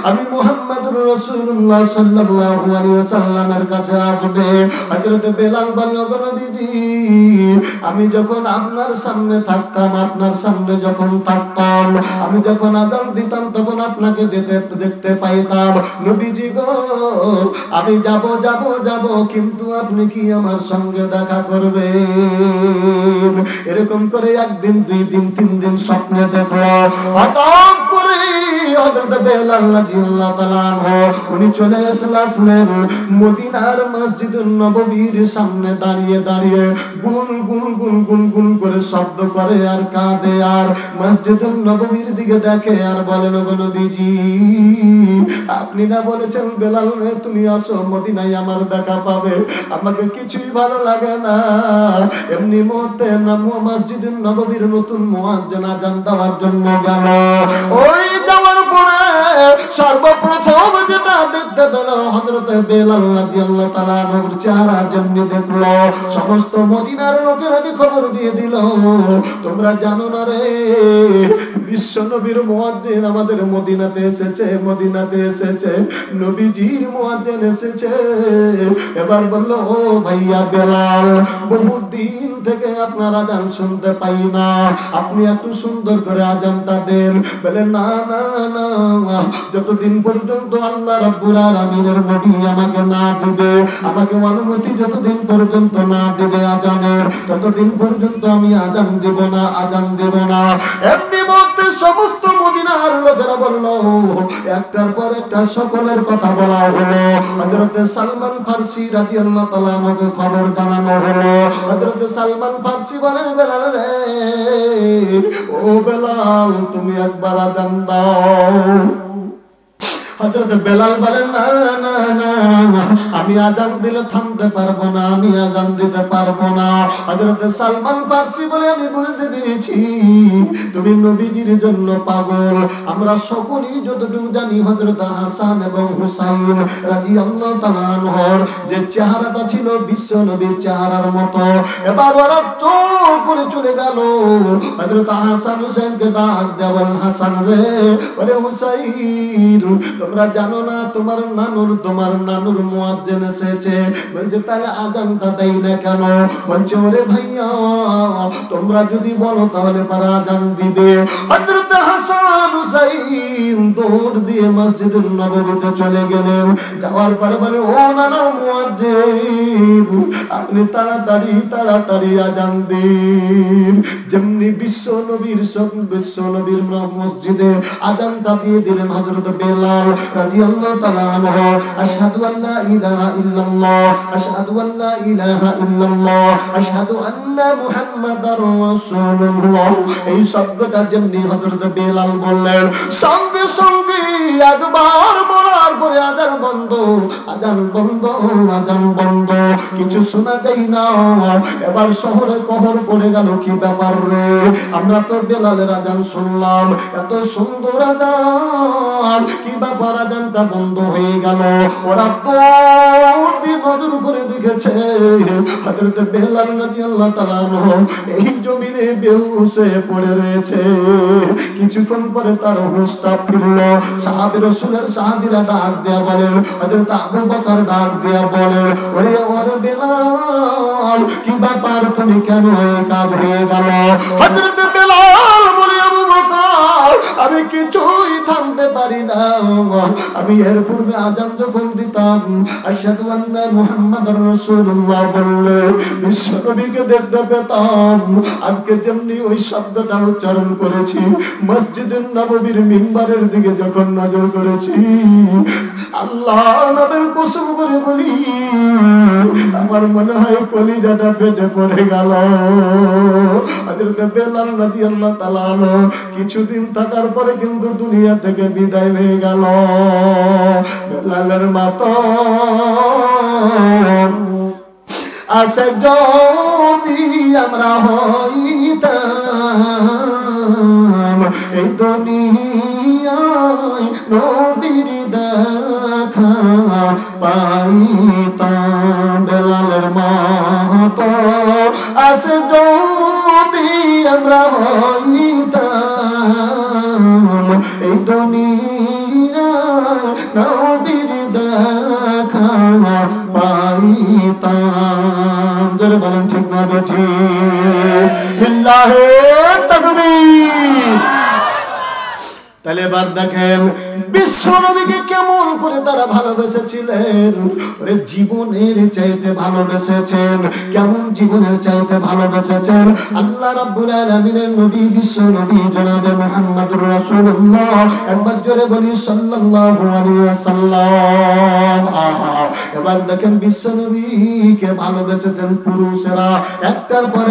আমি মুহাম্মদুর রাসূলুল্লাহ সাল্লাল্লাহু আলাইহি ওয়াসাল্লামের কাছে আসবে? হযরত বেলাল বলল, নবীজি, আমি যখন আপনার সামনে থাকতাম, আপনার সামনে যখন থাকতাম, আমি যখন আযান দিতাম তখন আপনাকে দেখতে পাইতাম। নবীজি গো, আমি যাব, কিন্তু আপনি কি আমার সঙ্গে দেখা করবেন? এরকম করে একদিন, 2 দিন, 3 দিন স্বপ্নে দেখলো। হঠাৎ করে হযরত বেলাল রাদিয়াল্লাহু তাআলা আনহু উনি চলে আসলেন মদিনার মসজিদুন নববীর সামনে দাঁড়িয়ে গুন করে শব্দ করে আর কাঁদে, আর মসজিদুন নববীর দিকে দেখে আর বলেন, ওগো নবীজি, আপনি না বলেছেন বেলাল রে তুমি আসো মদিনায় আমার দেখা পাবে? আমাকে কিছুই ভালো লাগে না। এমনি মুহূর্তে মসজিদুন নববীর নতুন মুয়াজ্জিন আযান দেওয়ার জন্য গেল। ওই যাওয়ার পরে সর্বপ্রথম যেটা দেখতে পেল হযরত বেলাল রাদিয়াল্লাহু তাআলা আনহুর চেহারা যেমনি দেখলো, সমস্ত মদিনার লোকেরাকে খবর দিয়ে দিল, তোমরা জানো না রে বিশ্ব নবীর মুয়াজ্জিন আমাদের মদিনাতে এসেছে নবীজির মুয়াজ্জিন এসেছে। এবার বলল, ও ভাইয়া বেলাল, বহুদিন থেকে আপনার আজান শুনতে পাই না, আপনি একটু সুন্দর করে আজানটা দেন। বলে, না না না, যতদিন পর্যন্ত আল্লাহ রাব্বুল আলামিনের নবী আমাকে না দিবে, আমাকে অনুমতি যতদিন পর্যন্ত না দিবে আজানের, ততদিন পর্যন্ত আমি আজান দেব না। এমনি বলতে সমস্ত মদিনার লোকেরা বলল, একটার পর একটা সকলের কথা বলা হলো। হযরত সালমান ফারসি রাদিয়াল্লাহু তাআলা আমাকে খবর জানানো হলো। হযরত সালমান ফারসি বলেন, বেলাল রে, ও বেলাল, তুমি একবার আজান দাও। হযরত বেলাল বলেন, না না না, আমি আজান দিলে থামতে পারবো না, আমি আজান দিতে পারবো না। হযরত সালমান ফারসি বলে, আমি বুঝতে পেরেছি তুমি নবীজির জন্য পাগল। আমরা সকলেই যতটুকু জানি, হযরত হাসান এবং হুসাইন রাদিয়াল্লাহু তাআলা আনহুর যে চেহারাটা ছিল বিশ্ব নবীর চেহারার মতো। এবার ওরা চোখ করে চলে গেল। হযরত হাসান হুসাইনকে ডাক দেওয়া, হাসান রে, ওরে হুসাইন, তোমরা জানো না তোমার নানুর মুয়াজ্জিন এসেছে? বলছে, তাহলে আজানটা দেই না কেন? বলছে, ওরে ভাইয়া, তোমরা যদি বলো তাহলে পারা আজান দিবে। হযরত হাসান হুসাইন দৌড় দিয়ে মসজিদুল নববীতে চলে গেলেন। যাওয়ার পরে বলে, ও নানার মুয়াজ্জিন, আপনি তাড়াতাড়ি আজান দিন। যেমনি বিশ্ব নবীর মসজিদে আজানটা দিয়ে দিলেন হযরত বেলাল রাদিয়াল্লাহু তাআলা আনহু। আশহাদু আল্লা ইলাহা ইল্লাল্লাহ, আশহাদু আল্লা ইলাহা ইল্লাল্লাহ, আশহাদু আন্না মুহাম্মাদার রাসূলুল্লাহ, এই শব্দটা যেমনি হযরত বেলাল বললেন, সঙ্গে সঙ্গে একবার বলার পরে আজান বন্ধ, কিছু শোনা যায় না। এবার শহরে কহর পড়ে গেল, কি ব্যাপার রে, আমরা তো বেলালের আজান শুনলাম, এত সুন্দর আজান, কি ব্যাপার, আজানটা বন্ধ হয়ে গেল। ওরা দৌড় দিয়ে নজর করে দেখেছে হযরত বেলাল রাদিয়াল্লাহু তাআলা আনহু এই জমিনে বেহুশ হয়ে পড়ে রয়েছে। কিছুক্ষণ পরে তার হুঁশটা ফিরল। সাহাবীরা ডাক দেয়া বলেন, হযরত আবু বকর ডাক দেয়া বলেন, ওরে বেলাল, কি ব্যাপার, তুমি কেন এই কাজ হয়ে গেল? হযরত বেলাল বলে, আবু বকর, আমি কিছুই থামতে পারি না। আমি এর পূর্বে আজান যখন দিতাম, আশহাদু আন্না মুহাম্মাদার রাসূলুল্লাহ বললে বিশ্ব নবীকে দেখতে পেতাম। আজকে যেমনি ওই শব্দটা উচ্চারণ করেছি, মসজিদুন নববীর মিম্বারের দিকে যখন নজর করেছি, আল্লাহ নামের কসম করে বলি, আমার মনে হয় কলিজাটা ফেটে পড়ে গেল। হযরত বেলাল রাদিয়াল্লাহু তাআলা আনহু কিছুদিন থাকার পরে কিন্তু দুনিয়া থেকে বিদায় হয়ে গেল। বেলালের মতো আসে যদি আমরা হইতাম, এই দুনিয়ায় নবীর দেখা পাইতাম। বেলালের মতো আসে যদি আমরা হইতাম, এই দুনিয়ায় নবীর দেখা পাইতাম। জোরে বলেন ঠিক না বেঠিক? লিল্লাহি তাকবীর। তাহলে এবার দেখেন বিশ্ব নবীকে কেমন করে তারা ভালোবেসেছিলেন। জীবনের চাইতে ভালোবেসেছেন। কেমন জীবনের চাইতে ভালোবেসেছেন? আল্লাহ রাব্বুল আলামিনের নবী বিশ্ব নবী জনাবে মুহাম্মদুর রাসূলুল্লাহ, একবার জোরে বলি সাল্লাল্লাহু আলাইহি ওয়াসাল্লাম। এবার দেখেন বিশ্ব নবীকে ভালোবেসেছেন পুরুষেরা, একটার পর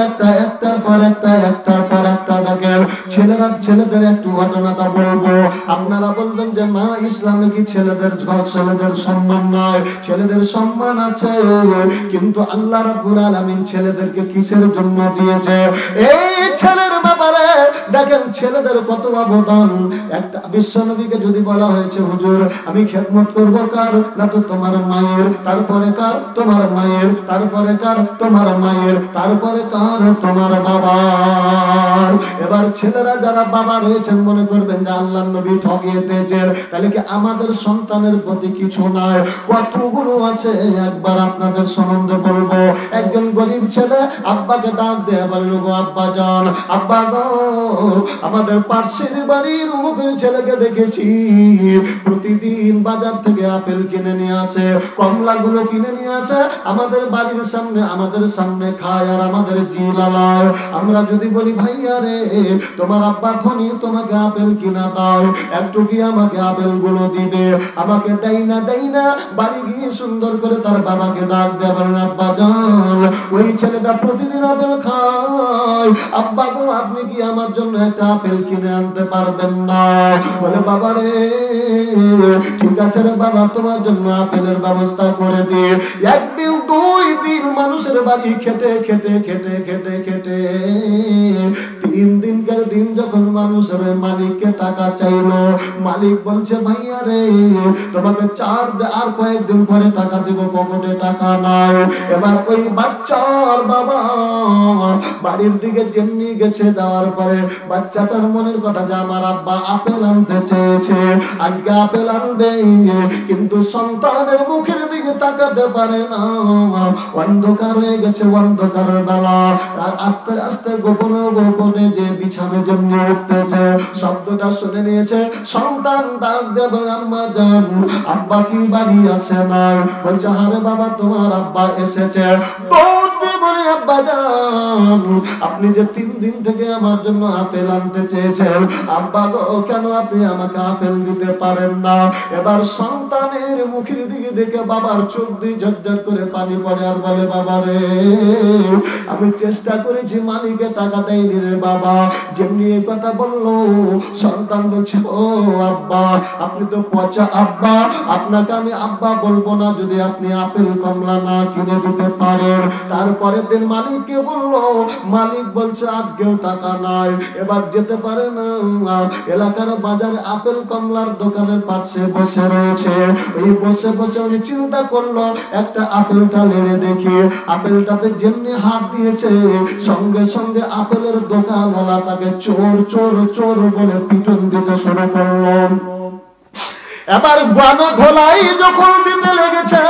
একটা দেখেন ছেলেদের একটু ঘটনাটা বলবো, আপনারা বলবেন যে না, ইসলামে কি ছেলেদের সম্মান নয়? ছেলেদের সম্মান আছে, কিন্তু আল্লাহ রাব্বুল আলামিন ছেলেদেরকে কিসের জন্য দিয়েছে? এই ছেলের ব্যাপারে দেখেন ছেলেদের কত অবদান। একটা বিশ্বনবীকে যদি বলা হয়েছে হুজুর আমি খেদমত করব কার? না তো তোমার মায়ের, তারপরে কার? তোমার মায়ের, তারপরে কার? তোমার মায়ের, তারপরে কার? তোমার বাবার। এবার ছেলেরা যারা বাবা রয়েছেন মনে করবেন যে আল্লাহর নবী ঠকিয়ে দিয়েছেন, তাহলে কি আমাদের সন্তানের প্রতি কিছু নাই? কতগুলো আছে একবার আপনাদের সম্বন্ধে বলবো। একজন গরিব ছেলে আব্বাকে ডাক দেয়া বলল, গো আব্বা জান, আব্বা গো, আমাদের পাশের বাড়ির অমুকের ছেলেকে দেখেছি প্রতিদিন বাজার থেকে আপেল কিনে নিয়ে আসে, কমলাগুলো কিনে নিয়ে আসে, আমাদের বাড়ির সামনে আমাদের সামনে খায় আর আমাদের জিলালায়। আমরা যদি বলি ভাইয়া রে তোমার আব্বা ধনী, তোমাকে আপেল কিনা দাও, একটু কি আমাকে আপেল গুলো দিবে? আমাকে দেই না, দেই না। বাড়ি গিয়ে সুন্দর করে তার বাবাকে ডাক দেয়া বলেন, আব্বা জান, ওই ছেলেটা প্রতিদিন আপেল খায়, আব্বা গো আপনি কি আমার জন্য একটা আপেল কিনে আনতে পারবেন না? বলে বাবা রে ঠিক আছে রে বাবা, তোমার জন্য আপেলের ব্যবস্থা করে দিয়ে একদিন দুই দিন মানুষের বাড়ি খেটে খেটে খেটে খেটে খেটে 3 দিনকার দিন যখন মানুষের মালিককে টাকা চাইলো, মালিক বলছে ভাইয়া রে তোমাকে আর কয়েকদিন পরে টাকা দিব, পকেটে টাকা নাই। এবার ওই বাচ্চার বাবা বাড়ির দিকে যেমনি গেছে, দেওয়ার পরে বাচ্চাটার মনের কথা যে আমার আব্বা আপেল আনতে চেয়েছে, আজকে আপেল আনবে, কিন্তু সন্তানের মুখের দিকে তাকাতে পারে না, অন্ধকার হয়ে গেছে, অন্ধকারের বেলা। আস্তে আস্তে গোপনে গোপনে যে বিছানে যেমনি উঠতেছে শব্দটা শুনে নিয়েছে, সন্তান ডাক দেবে আম্মা জান, আব্বা কি বাড়ি আসে না? বলছে আরে বাবা তোমার আব্বা এসেছে। বলে আব্বা জান, আপনি যে 3 দিন থেকে আমার জন্য আপেল আনতে চেয়েছেন, আব্বা গো কেন আপনি আমাকে আপেল দিতে পারেন না? এবার সন্তানের মুখের দিকে দেখে বাবার চোখ দিয়ে ঝরঝর করে পানি পড়ে আর বলে বাবা রে আমি চেষ্টা করেছি, মালিকে টাকা দেয়নি রে বাবা। যেমনি এই কথা বললো সন্তান বলছে ও আব্বা আপনি তো পচা আব্বা, আপনাকে আমি আব্বা বলবো না যদি আপনি আপেল কমলা না কিনে দিতে পারেন। তারপরের দিন মালিককে বললো, মালিক বলছে আজকেও টাকা নাই, এবার যেতে পারে না। এলাকার বাজারে আপেল কমলার দোকানের পাশে বসে রয়েছে, এই বসে বসে উনি চিন্তা করলো একটা আপেলটা নেড়ে দেখি। আপেলটাতে যেমনি হাত দিয়েছে সঙ্গে সঙ্গে আপেলের দোকানওয়ালা তাকে চোর চোর চোর বলে পিটন দিতে শুরু করলো। এবার গণধোলাই যখন দিতে লেগেছে,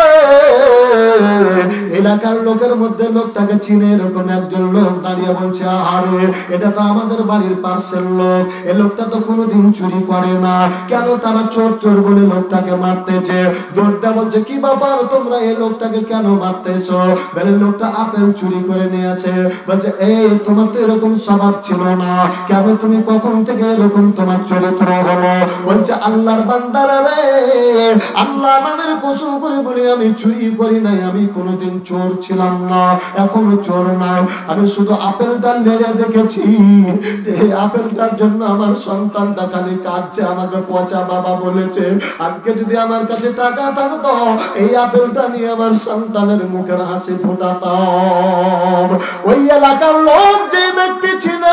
এলাকার লোকের মধ্যে লোকটাকে চিনে এরকম একজন লোক দাঁড়িয়ে বলছে আরে এটা তো আমাদের বাড়ির পাশের লোক, এ লোকটা তো কোনোদিন চুরি করে না, কেন তারা চোর চোর বলে লোকটাকে মারতেছে? দৌড়টা বলছে কি ব্যাপার তোমরা এই লোকটাকে কেন মারতেছো? বলে লোকটা আপেল চুরি করে নিয়েছে। বলছে এই তোমার তো এরকম স্বভাব ছিল না, কেন তুমি কখন থেকে এরকম তোমার চরিত্র হলো? বলছে আল্লাহর বান্দারা রে, আল্লাহ নামের কসম করে বলি আমি চুরি করি নাই, আমি কোনোদিন চোর ছিলাম না, এখনো চোর নাই, আমি শুধু আপেলটা নেড়ে দেখেছি, এই আপেলটার জন্য আমার সন্তানটা খালি কাঁদছে, আমাকে পচা বাবা বলেছে। আজকে যদি আমার কাছে টাকা থাকতো এই আপেলটা নিয়ে আমার সন্তানের মুখের হাসি ফোটাতাম। ওই এলাকার লোক যে ব্যক্তি ছিল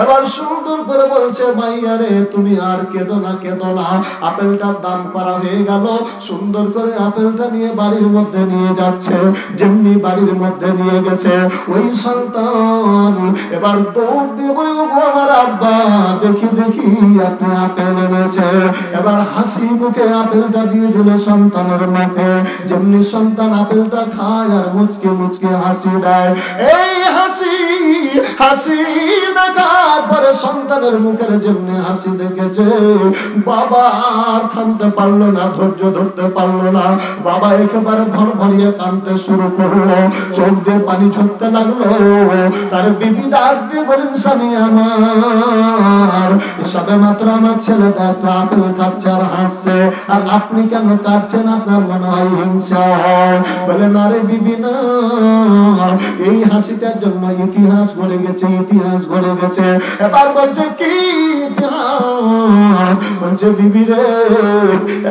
এবার সুন্দর করে বলছে ভাইয়া রে তুমি আর কেঁদো না, কেঁদো না, আপেলটার দাম করা হয়ে গেল। সুন্দর করে আপেলটা নিয়ে বাড়ির মধ্যে নিয়ে যাচ্ছে, যেমনি বাড়ির মধ্যে নিয়ে গেছে ওই সন্তান এবার দৌড় দিয়ে বলে আমার আব্বা দেখি দেখি আপনি আপেল এনেছেন। এবার হাসি মুখে আপেলটা দিয়ে দিল সন্তানের মুখে, যেমনি সন্তান আপেলটা খায় আর মুচকে মুচকে হাসি দেয়। এই হাসি হাসি দেখার পরে সন্তানের মুখের যেমনি হাসি দেখেছে বাবা আর থামতে পারলো না, ধৈর্য ধরতে পারলো না। বাবা একেবারে ভরভরিয়ে কাঁদতে শুরু করলো, চোখ দিয়ে পানি ঝরতে লাগলো। তার বিবি ডাক দিয়ে বলেন স্বামী আমার, সবে মাত্র আমার ছেলেটা একটা আপেল খাচ্ছে আর হাসছে, আর আপনি কেন কাঁদছেন? আপনার মনে হয় হিংসা হয়? বলে না রে বিবি না, এই হাসিটার জন্য ইতিহাস গড়ে গেছে, ইতিহাস গড়ে গেছে। এবার বলছে কি ইতিহাস? বলছে বিবি রে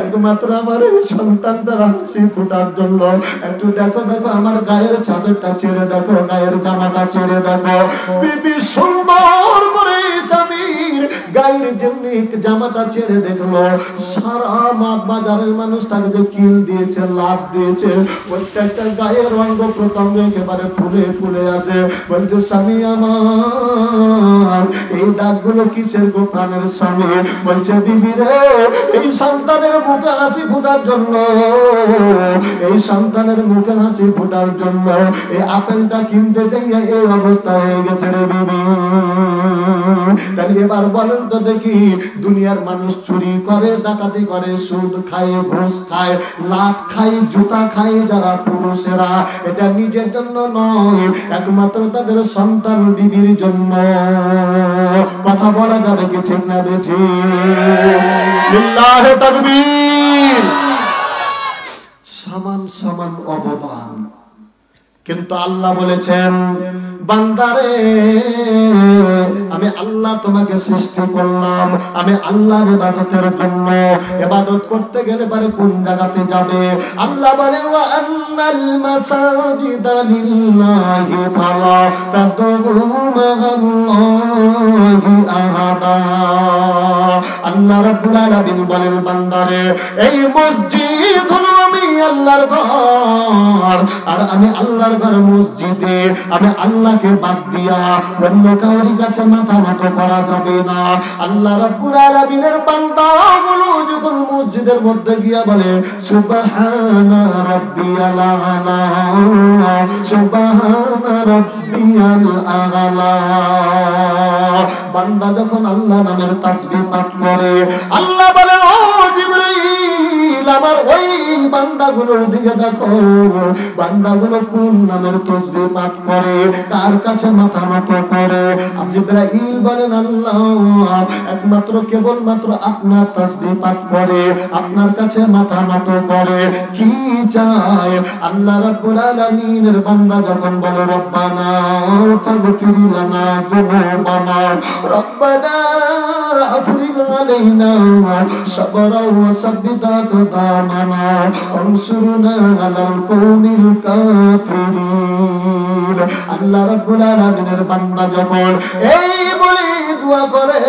একমাত্র আমার এই সন্তানটার হাসি ফোটার জন্য একটু দেখো দেখো আমার গায়ের চাদরটা ছেড়ে দেখো, গায়ের জামাটা ছেড়ে দেখো। বিবি সুন্দর করে স্বামীর গায়ের যেমনি জামাটা ছেড়ে দেখলো, সারা মাঠ বাজারের মানুষ তাকে যে কিল দিয়েছে, লাভ দিয়েছে, প্রত্যেকটা গায়ের অঙ্গ প্রত্যঙ্গ একেবারে ফুলে ফুলে আছে। বলছে স্বামী আমার এই দাগগুলো কিসের গো প্রাণের স্বামী? বলছে বিবি রে এই সন্তানের মুখে হাসি ফোটার জন্য, এই সন্তানের মুখে হাসি ফোটার জন্য এই আপেলটা কিনতে যাইয়া এই অবস্থা হয়ে গেছে রে বিবি। তাহলে এবার বলেন তো দেখি, দুনিয়ার মানুষ চুরি করে, ডাকাতি করে, সুদ খায়, ঘুষ খায়, লাট খায়, জুতা খায় যারা পুরুষেরা, এটা নিজের জন্য নয়, একমাত্র তাদের সন্তান বিবির জন্য। কথা বলা যাবে কি ঠিক না বেঠি? লিল্লাহে তাকবীর। সমান সমান অবদান। কিন্তু আল্লাহ বলেছেন বান্দারে আমি আল্লাহ তোমাকে সৃষ্টি করলাম, আমি আল্লাহর ইবাদতের জন্য। ইবাদত করতে গেলে পরে কোন জায়গাতে যাবে? আল্লাহ বলেন ওয়া আন্নাল মাসাজিদা লিল্লাহি ফালা তাদউ মা'আল্লাহি আহাদা। আল্লাহ রাব্বুল আলামিন বলেন বান্দারে এই মসজিদ হলো আমি আল্লাহর ঘর, আর আমি আল্লাহর ঘর মসজিদে আমি আল্লাহকে বাদ দিয়া অন্য কারোর কাছে মাথা নত করা যাবে না। আল্লাহ রাব্বুল আলামিনের বান্দাগুলো যখন মসজিদের মধ্যে গিয়া বলে সুবহানা রাব্বিয়াল আ'লা, সুবহানা রাব্বিয়াল আ'লা, বান্দা যখন আল্লাহ নামের তাসবিহ পাঠ করে, আল্লাহ বলে ও জিবরাইল আমার ওই বান্দাগুলোর দিকে দেখো, বান্দাগুলো কোন নামের তাসবিহ পাঠ করে, কার কাছে মাথা নত করে। জিবরাইল বলেন আল্লাহ একমাত্র কেবলমাত্র আপনার তাসবিহ পাঠ করে, আপনার কাছে মাথা নত করে। কি চায়? আল্লাহ রাব্বুল আলামিনের বান্দা যখন বলে রব্বানা ফাগফির লানা যুনুবানা, রব্বানা আফরিগ আলাইনা সাবরা ওয়া সাব্বিত আকদামানা ওয়ানসুরনা আলাল কওমিল কাফিরিন। আল্লাহ রাব্বুল আলামিনের বান্দা যখন এই বলে দোয়া করে,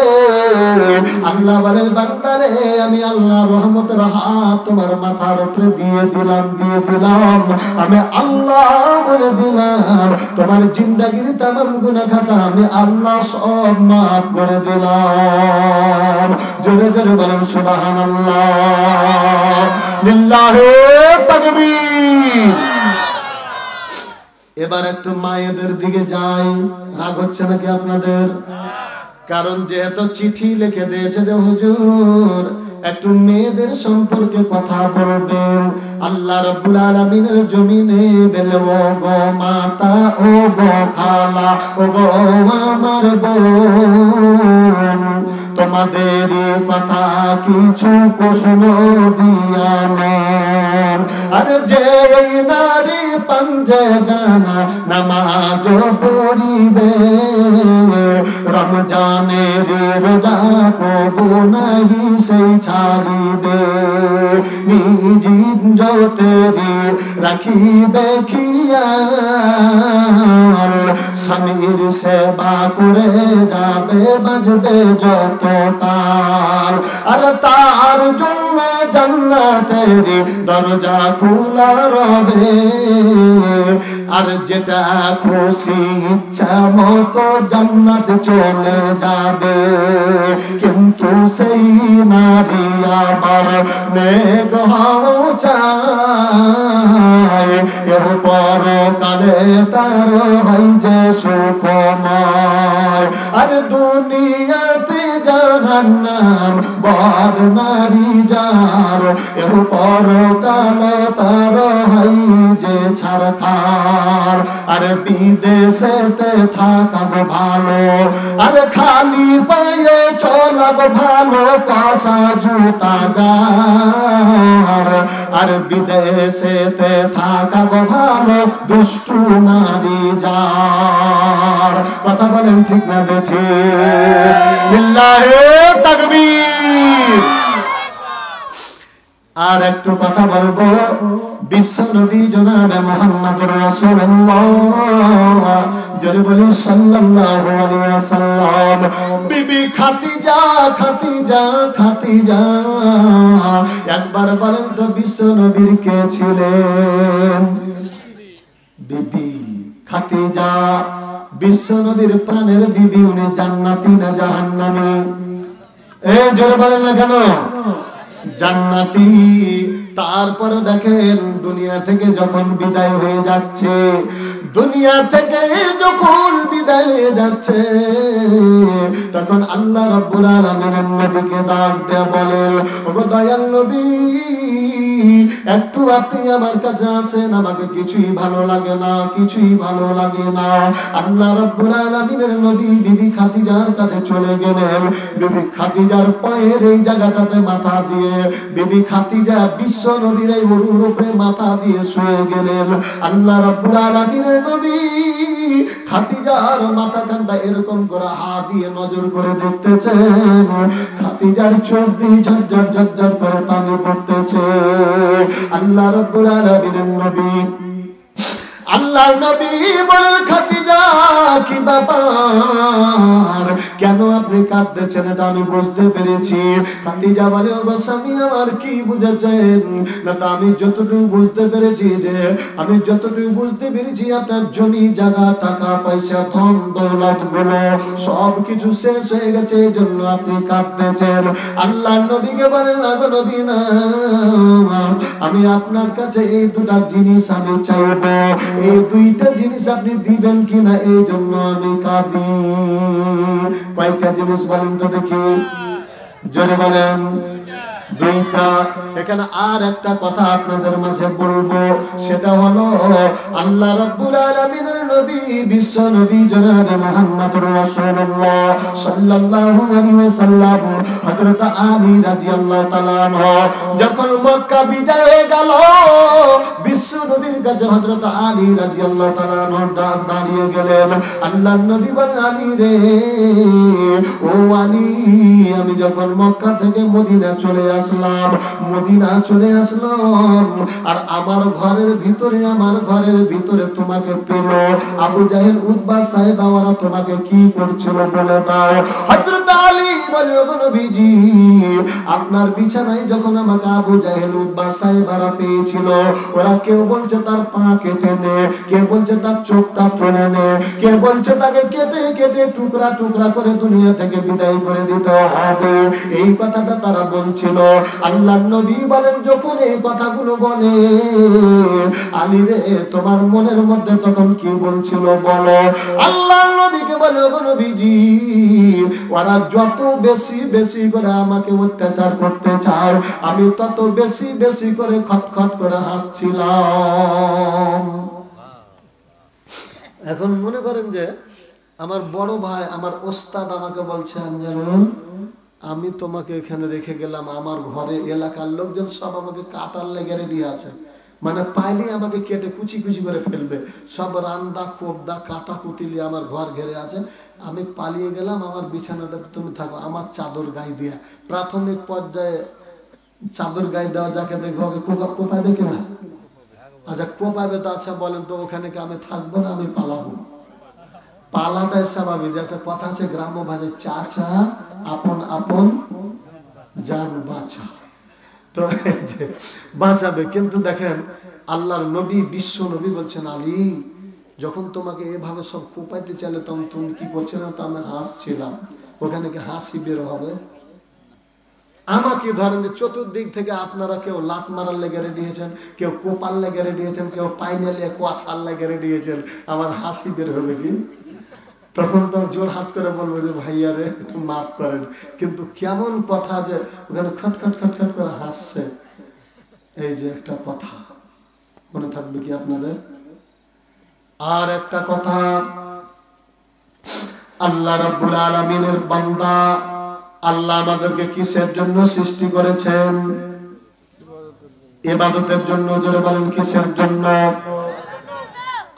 আল্লাহ বলেন বান্দারে আমি আল্লাহর রহমতের হাত তোমার মাথার উপরে দিয়ে দিলাম, দিয়ে দিলাম, আমি আল্লাহ বলে দিলাম তোমার জিন্দেগীর तमाम গুনাহ খাতা আমি আল্লাহ সব maaf করে দিলাম। জোরে জোরে বলেন সুবহানাল্লাহ, লিল্লাহি তাকবীর। এবার একটু মায়েদের দিকে যাই। রাগ হচ্ছে নাকি আপনাদের? কারণ যেহেতু চিঠি লিখে দিয়েছে যে হুজুর একটু মেয়েদের সম্পর্কে কথা বলবেন, আল্লাহ রাব্বুল আলামিনের জমিনে বলে ও গো মাতা, ও গো খালা, ও গো আমার বোন, তোমাদের কথা কিছু প্রশ্ন দিয়া নন। আরে যে নারী পাঞ্জে গানা নামাজ পড়িবে, রমজানের রোজা কবু নাহি সেই ছাড়িবে, নিজ ইজ্জতেরি রাখিবে খেয়াল, স্বামীর সেবা করে যাবে বাজবে যত কাল, আর তার জন্য জান্নাতেরি দরজা খোলা রবে, আর যেটা খুশি ইচ্ছা মতো জান্নাত চলে যাবে। কিন্তু সেই নারী আবার নেক হওয়া চায়, এর পরকালে তার হয় যে সুখময়, আর দুনিয়াতে জাহান্নাম বদ নারী যার, এর পরকালে তার হয় যে ছারখার। আর বিদেশেতে থাকাব ভালো, আর খালি পায়ে চলাব ভালো, কাঁচা জুতা যার, আর বিদেশেতে থাকাব ভালো দুষ্টু নারী যার। কথা বলেন ঠিক না বেঠিক? লিল্লাহি তাকবীর। আর একটু কথা বলবো বিশ্ব নবী জনাবে মুহাম্মদুর রাসূলুল্লাহ জোরে বলি সাল্লাল্লাহু আলাইহি ওয়াসাল্লাম। বিবি খাদিজা খাদিজা খাদিজা একবার বলেন তো বিশ্ব নবীর কে ছিলেন? বিবি খাদিজা বিশ্ব নবীর প্রাণের বিবি। উনি জান্নাতি না জাহান্নামী? এই জোরে বলেন না কেন? জান্নাতি। তারপরে দেখেন দুনিয়া থেকে যখন বিদায় হয়ে যাচ্ছে, দুনিয়া থেকে যখন বিদায় হয়ে যাচ্ছে, তখন আল্লাহ রাব্বুল আলামিন নবীকে ডাক দিয়ে বলেন, ওগো দয়াল নবী, একটু আপনি আমার কাছে আসেন, আমাকে কিছুই ভালো লাগে না, কিছুই ভালো লাগে না। আল্লাহ রাব্বুল আলামিনের নবী বিবি খাদিজার কাছে চলে গেলেন। বিবি খাদিজার পায়ের এই জায়গাটাতে মাথা দিয়ে বিবি খাদিজা বিশ্ব নবীর এই গরুর উপরে মাথা দিয়ে শুয়ে গেলেন। আল্লাহ রাব্বুল আলামিনের নবী খাদিজার মাথা কানটা এরকম করে হাত দিয়ে নজর করে দেখতেছেন। খাদিজার চোখ দিয়ে ঝরঝর ঝরঝর করে পানি পড়তেছে। আল্লাহ রাব্বুল আলামিনের নবী আল্লাহর নবী বলেন, খাদিজা কি ব্যাপার, কেন আপনি কাঁদতেছেন? এটা আমি বুঝতে পেরেছি। খাদিজা বলে, ওগো স্বামী, আমার কি বুঝেছেন? না তো আমি যতটুকু বুঝতে পেরেছি আপনার জমি জায়গা টাকা পয়সা ধন দৌলত গুলো সব কিছু শেষ হয়ে গেছে, এই জন্য আপনি কাঁদতেছেন। আল্লাহর নবীকে বলেন, না গো নবী না, আমি আপনার কাছে এই দুটা জিনিস আমি চাইবো, এই দুইটা জিনিস আপনি দিবেন কিনা, এই জন্য আমি কাঁদি। কয়টা জিনিস বলেন তো দেখি, জোরে বলেন। দুইটা। এখানে আর একটা কথা আপনাদের মাঝে বলবো, সেটা হলো আল্লাহ রাব্বুল আলামিনের নবী বিশ্ব নবী জনাবে মুহাম্মদুর রাসূলুল্লাহ সাল্লাল্লাহু আলাইহি ওয়াসাল্লাম হযরত আলী রাদিয়াল্লাহু তাআলা আনহু যখন মক্কা বিজয় হয়ে গেল, বিশ্ব নবীর কাছে হযরত আলী রাদিয়াল্লাহু তাআলা আনহু দাঁড়িয়ে গেলেন। আল্লাহর নবী বলেন, আলী রে, ও আলী, আমি যখন মক্কা থেকে মদিনা চলে আসলাম আর আমার ঘরের ভিতরে তোমাকে পেল। আবু জাহেল উতবা সাহেব ওরা তোমাকে কি করছিল বলে দাও। হযরত আলী বলে, ওগো নবীজি, আপনার বিছানায় যখন আমাকে আবু জাহেল উতবা সাহেব ওরা পেয়েছিল, ওরা কেউ বলছে তার পা কেটে নে, কেউ বলছে তার চোখটা তুলে নে, কেউ বলছে তাকে কেটে কেটে টুকরা টুকরা করে দুনিয়া থেকে বিদায় করে দিতে হবে, এই কথাটা তারা বলছিল। আল্লাহর নবী বলেন, যখন এই কথাগুলো বলে, আলী রে, তোমার মনের মধ্যে তখন কি বলছিল বলো? আল্লাহর নবীকে বলে, ওগো নবীজি, ওরা যত বেশি বেশি করে আমাকে অত্যাচার করতে চায়, আমি তত বেশি বেশি করে খটখট করে হাসছিলাম। এখন মনে করেন যে আমার বড় ভাই, আমার ওস্তাদ আমাকে বলছে, আমি তোমাকে এখানে রেখে গেলাম, আমার ঘরে এলাকার লোকজন সব আমাকে কাটার লেগে রেডি আছে, মানে পাইলে আমাকে কেটে কুচি কুচি করে ফেলবে, সব রান্দা কোবদা কাটা কুতিলি আমার ঘর ঘেরে আছে। আমি পালিয়ে গেলাম, আমার বিছানাটা তুমি থাকো, আমার চাদর গায়ে দিয়া। প্রাথমিক পর্যায়ে চাদর গায়ে দেওয়া যাকে দেখবো, কোপাবে কিনা? আচ্ছা, কোপাবে তো আচ্ছা বলেন তো, ওখানে কি আমি থাকবো না আমি পালাবো? পালাটাই স্বাভাবিক। যে একটা কথা আছে গ্রাম্য ভাষায়, চাচা আপন আপন জান বাঁচা, তো বাঁচাবে। কিন্তু দেখেন আল্লাহর নবী বিশ্ব নবী বলছেন, আলী, যখন তোমাকে এভাবে সব কোপাইতে চাইলে তখন তুমি কি করছিলে? তো আমি হাসছিলাম। ওখানে কি হাসি বের হবে? আমাকে ধরেন যে চতুর্দিক থেকে আপনারা কেউ লাত মারার লেগে রেডি হয়েছেন, কেউ কোপার লেগে রেডি হয়েছেন, কেউ পাইনালিয়া কুয়াশার লেগে রেডি হয়েছেন, আমার হাসি বের হবে কি? তখন তো জোর হাত করে বলবো যে ভাইয়া রে, একটু মাফ করেন। কিন্তু কেমন কথা যে ওখানে খটখট খটখট করে হাসছে, এই যে একটা কথা মনে থাকবে কি আপনাদের? আর একটা কথা, আল্লাহ রাব্বুল আলামিনের বান্দা, আল্লাহ আমাদেরকে কিসের জন্য সৃষ্টি করেছেন? ইবাদতের জন্য। জোরে বলেন, কিসের জন্য?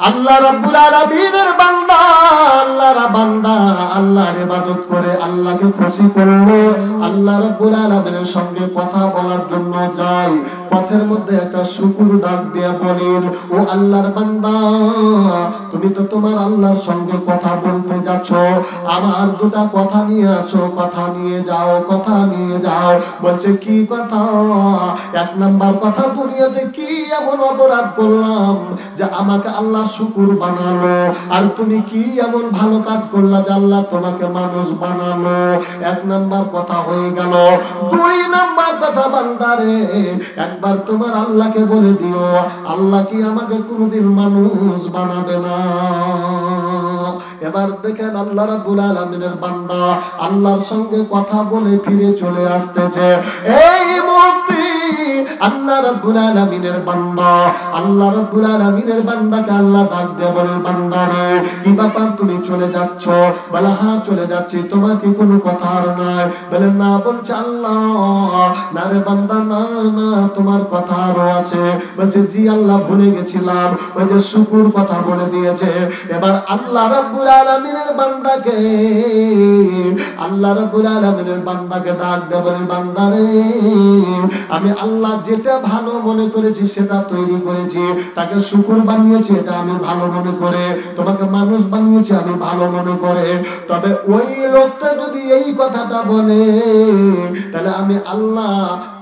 আল্লাহ রাব্বুল আলামিনের বান্দা, আল্লাহর বান্দা আল্লাহর ইবাদত করে আল্লাহকে খুশি করলো, আল্লাহ রাব্বুল আলামিনের সঙ্গে কথা বলার জন্য যায়, পথের মধ্যে একটা শুকুর ডাক দিয়া বলেন, ও আল্লাহর বান্দা, তুমি তো তোমার আল্লাহর সঙ্গে কথা বলতে যাচ্ছ, আমার দুটা কথা নিয়ে আসো, কথা নিয়ে যাও, কথা নিয়ে যাও। বলছে কি কথা? এক নাম্বার কথা, দুনিয়াতে কি এমন অপরাধ করলাম যে আমাকে আল্লাহ শুকুর বানালো? আর তুমি কি এমন ভালো কাজ করলা যে আল্লাহ তোমাকে মানুষ বানালো? এক নাম্বার কথা হয়ে গেল। দুই নাম্বার কথা, বান্দারে একবার তোমার আল্লাহকে বলে দিও, আল্লাহ কি আমাকে কোনোদিন মানুষ বানাবে না? এবার দেখেন আল্লাহ রাব্বুল আলামিনের বান্দা আল্লাহর সঙ্গে কথা বলে ফিরে চলে আসতেছে। এই মুহূর্তে আল্লাহ রাব্বুল আলামিনের বান্দা, আল্লাহ রাব্বুল আলামিনের বান্দাকে আল্লাহ ডাক দিয়ে বলেন, বান্দারে কি ব্যাপার, তুমি চলে যাচ্ছ? বলে হ্যাঁ চলে যাচ্ছি, তোমার কি কোনো কথা আর নাই? বলে না। বলছে আল্লাহ, না রে বান্দা, না না, তোমার কথা আরো আছে। বলছে জি আল্লাহ, ভুলে গেছিলাম, ওই যে শুকুর কথা বলে দিয়েছে। এবার আল্লাহ রাব্বুল আলামিনের বান্দাকে, আল্লাহ রাব্বুল আলামিনের বান্দাকে ডাক দিয়ে বলেন, বান্দারে আমি আল্লাহ যেটা ভালো মনে করেছি সেটা তৈরি করেছি, তাকে শুকুর বানিয়েছি এটা আমি ভালো মনে করে, তোমাকে মানুষ বানিয়েছি আমি ভালো মনে করে। তবে ওই লোকটা যদি এই কথাটা বলে, তাহলে আমি আল্লাহ,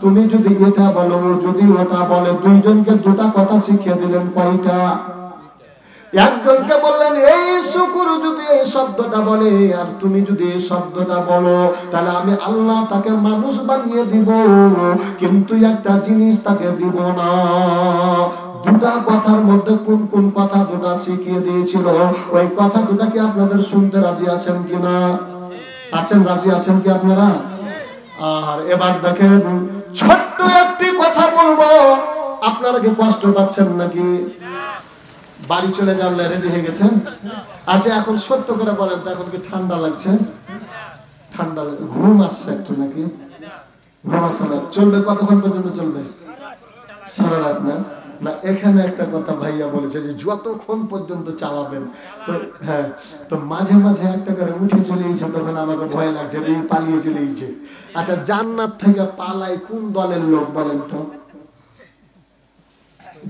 তুমি যদি এটা বলো, যদি ওটা বলে, দুইজনকে দুটা কথা শিখিয়ে দিলেন। কয়টা? একজনকে বললেন এই শুকুর যদি এই শব্দটা বলে, আর তুমি যদি এই শব্দটা বলো, তাহলে আমি আল্লাহ তাকে মানুষ বানিয়ে দিব, কিন্তু একটা জিনিস তাকে দিব না। দুটা কথার মধ্যে কোন কোন কথা দুটা শিখিয়ে দিয়েছিল, ওই কথা দুটা কি আপনাদের শুনতে রাজি আছেন কিনা? আছেন? রাজি আছেন কি আপনারা? আর এবার দেখেন, ছোট্ট একটি কথা বলবো, আপনারা কি কষ্ট পাচ্ছেন নাকি? বাড়ি চলে যান, রেডি হয়ে গেছেন? আচ্ছা এখন সত্য করে বলেন তো, এখন কি ঠান্ডা লাগছে? ঠান্ডা লাগে, ঘুম আসছে একটু নাকি? ঘুম আসছে না? চলবে কতক্ষণ পর্যন্ত চলবে? সারা রাত না? না, এখানে একটা কথা ভাইয়া বলেছে যে যতক্ষণ পর্যন্ত চালাবেন। তো হ্যাঁ, তো মাঝে মাঝে একটা করে উঠে চলে গেছে, তখন আমাকে ভয় লাগছে, পালিয়ে চলে গেছে। আচ্ছা, জান্নাত থেকে পালাই কোন দলের লোক বলেন তো?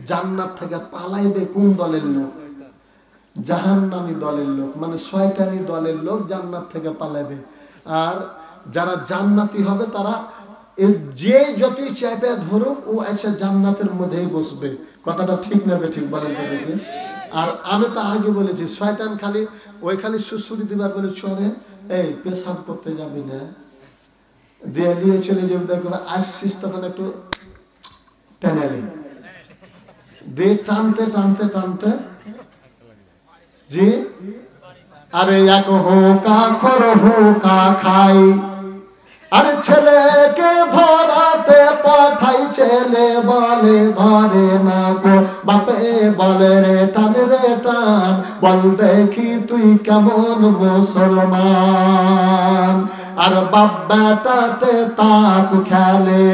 জান্নাত থেকে পালাইবে কোন দলের লোক? জাহান্নামী দলের লোক, মানে শয়তানি দলের লোক জান্নাত থেকে পালাবে। আর যারা জান্নাতি হবে তারা যে যতই চাপে ধরুক, ও এসে জান্নাতের মধ্যেই বসবে। কথাটা ঠিক না ঠিক বলেন তো দেখি? আর আমি তো আগে বলেছি, শয়তান খালি ওই খালি সুসুরি দিবার বলে, চলে এই পেশাব করতে যাবি না, দিয়ে নিয়ে চলে যাবি, দেখবে আসছিস তখন একটু টেনে দে, টানতে টানতে টানতে জি, আরে এক হোকা খর হোকা খাই, আরে ছেলেকে ধরাতে পাঠাই, ছেলে বলে ধরে না গো, বাপে বলে রে টান রে টান, বল দেখি তুই কেমন মুসলমান। আর বাপ বেটাতে তাস খেলে,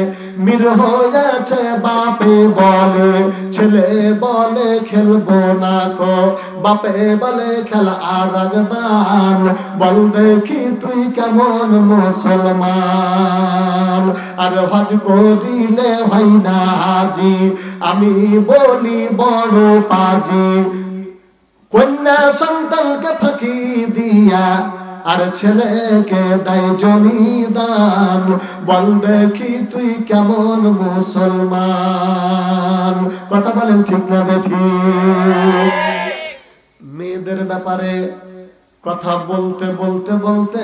মির হয়েছে বাপে বলে, ছেলে বলে খেলবো না খো, বাপে বলে খেলা আর দান, বল দেখি তুই কেমন মুসলমান। আর হজ করিলে হয় না হাজি, আমি বলি বড় পাজি, কন্যা সন্তানকে ফাঁকি দিয়া, আর ছেলেকে দেয় জমিদান, বল দেখি তুই কেমন মুসলমান। কথা বলেন ঠিক না বেঠিক? মেয়েদের ব্যাপারে কথা বলতে বলতে বলতে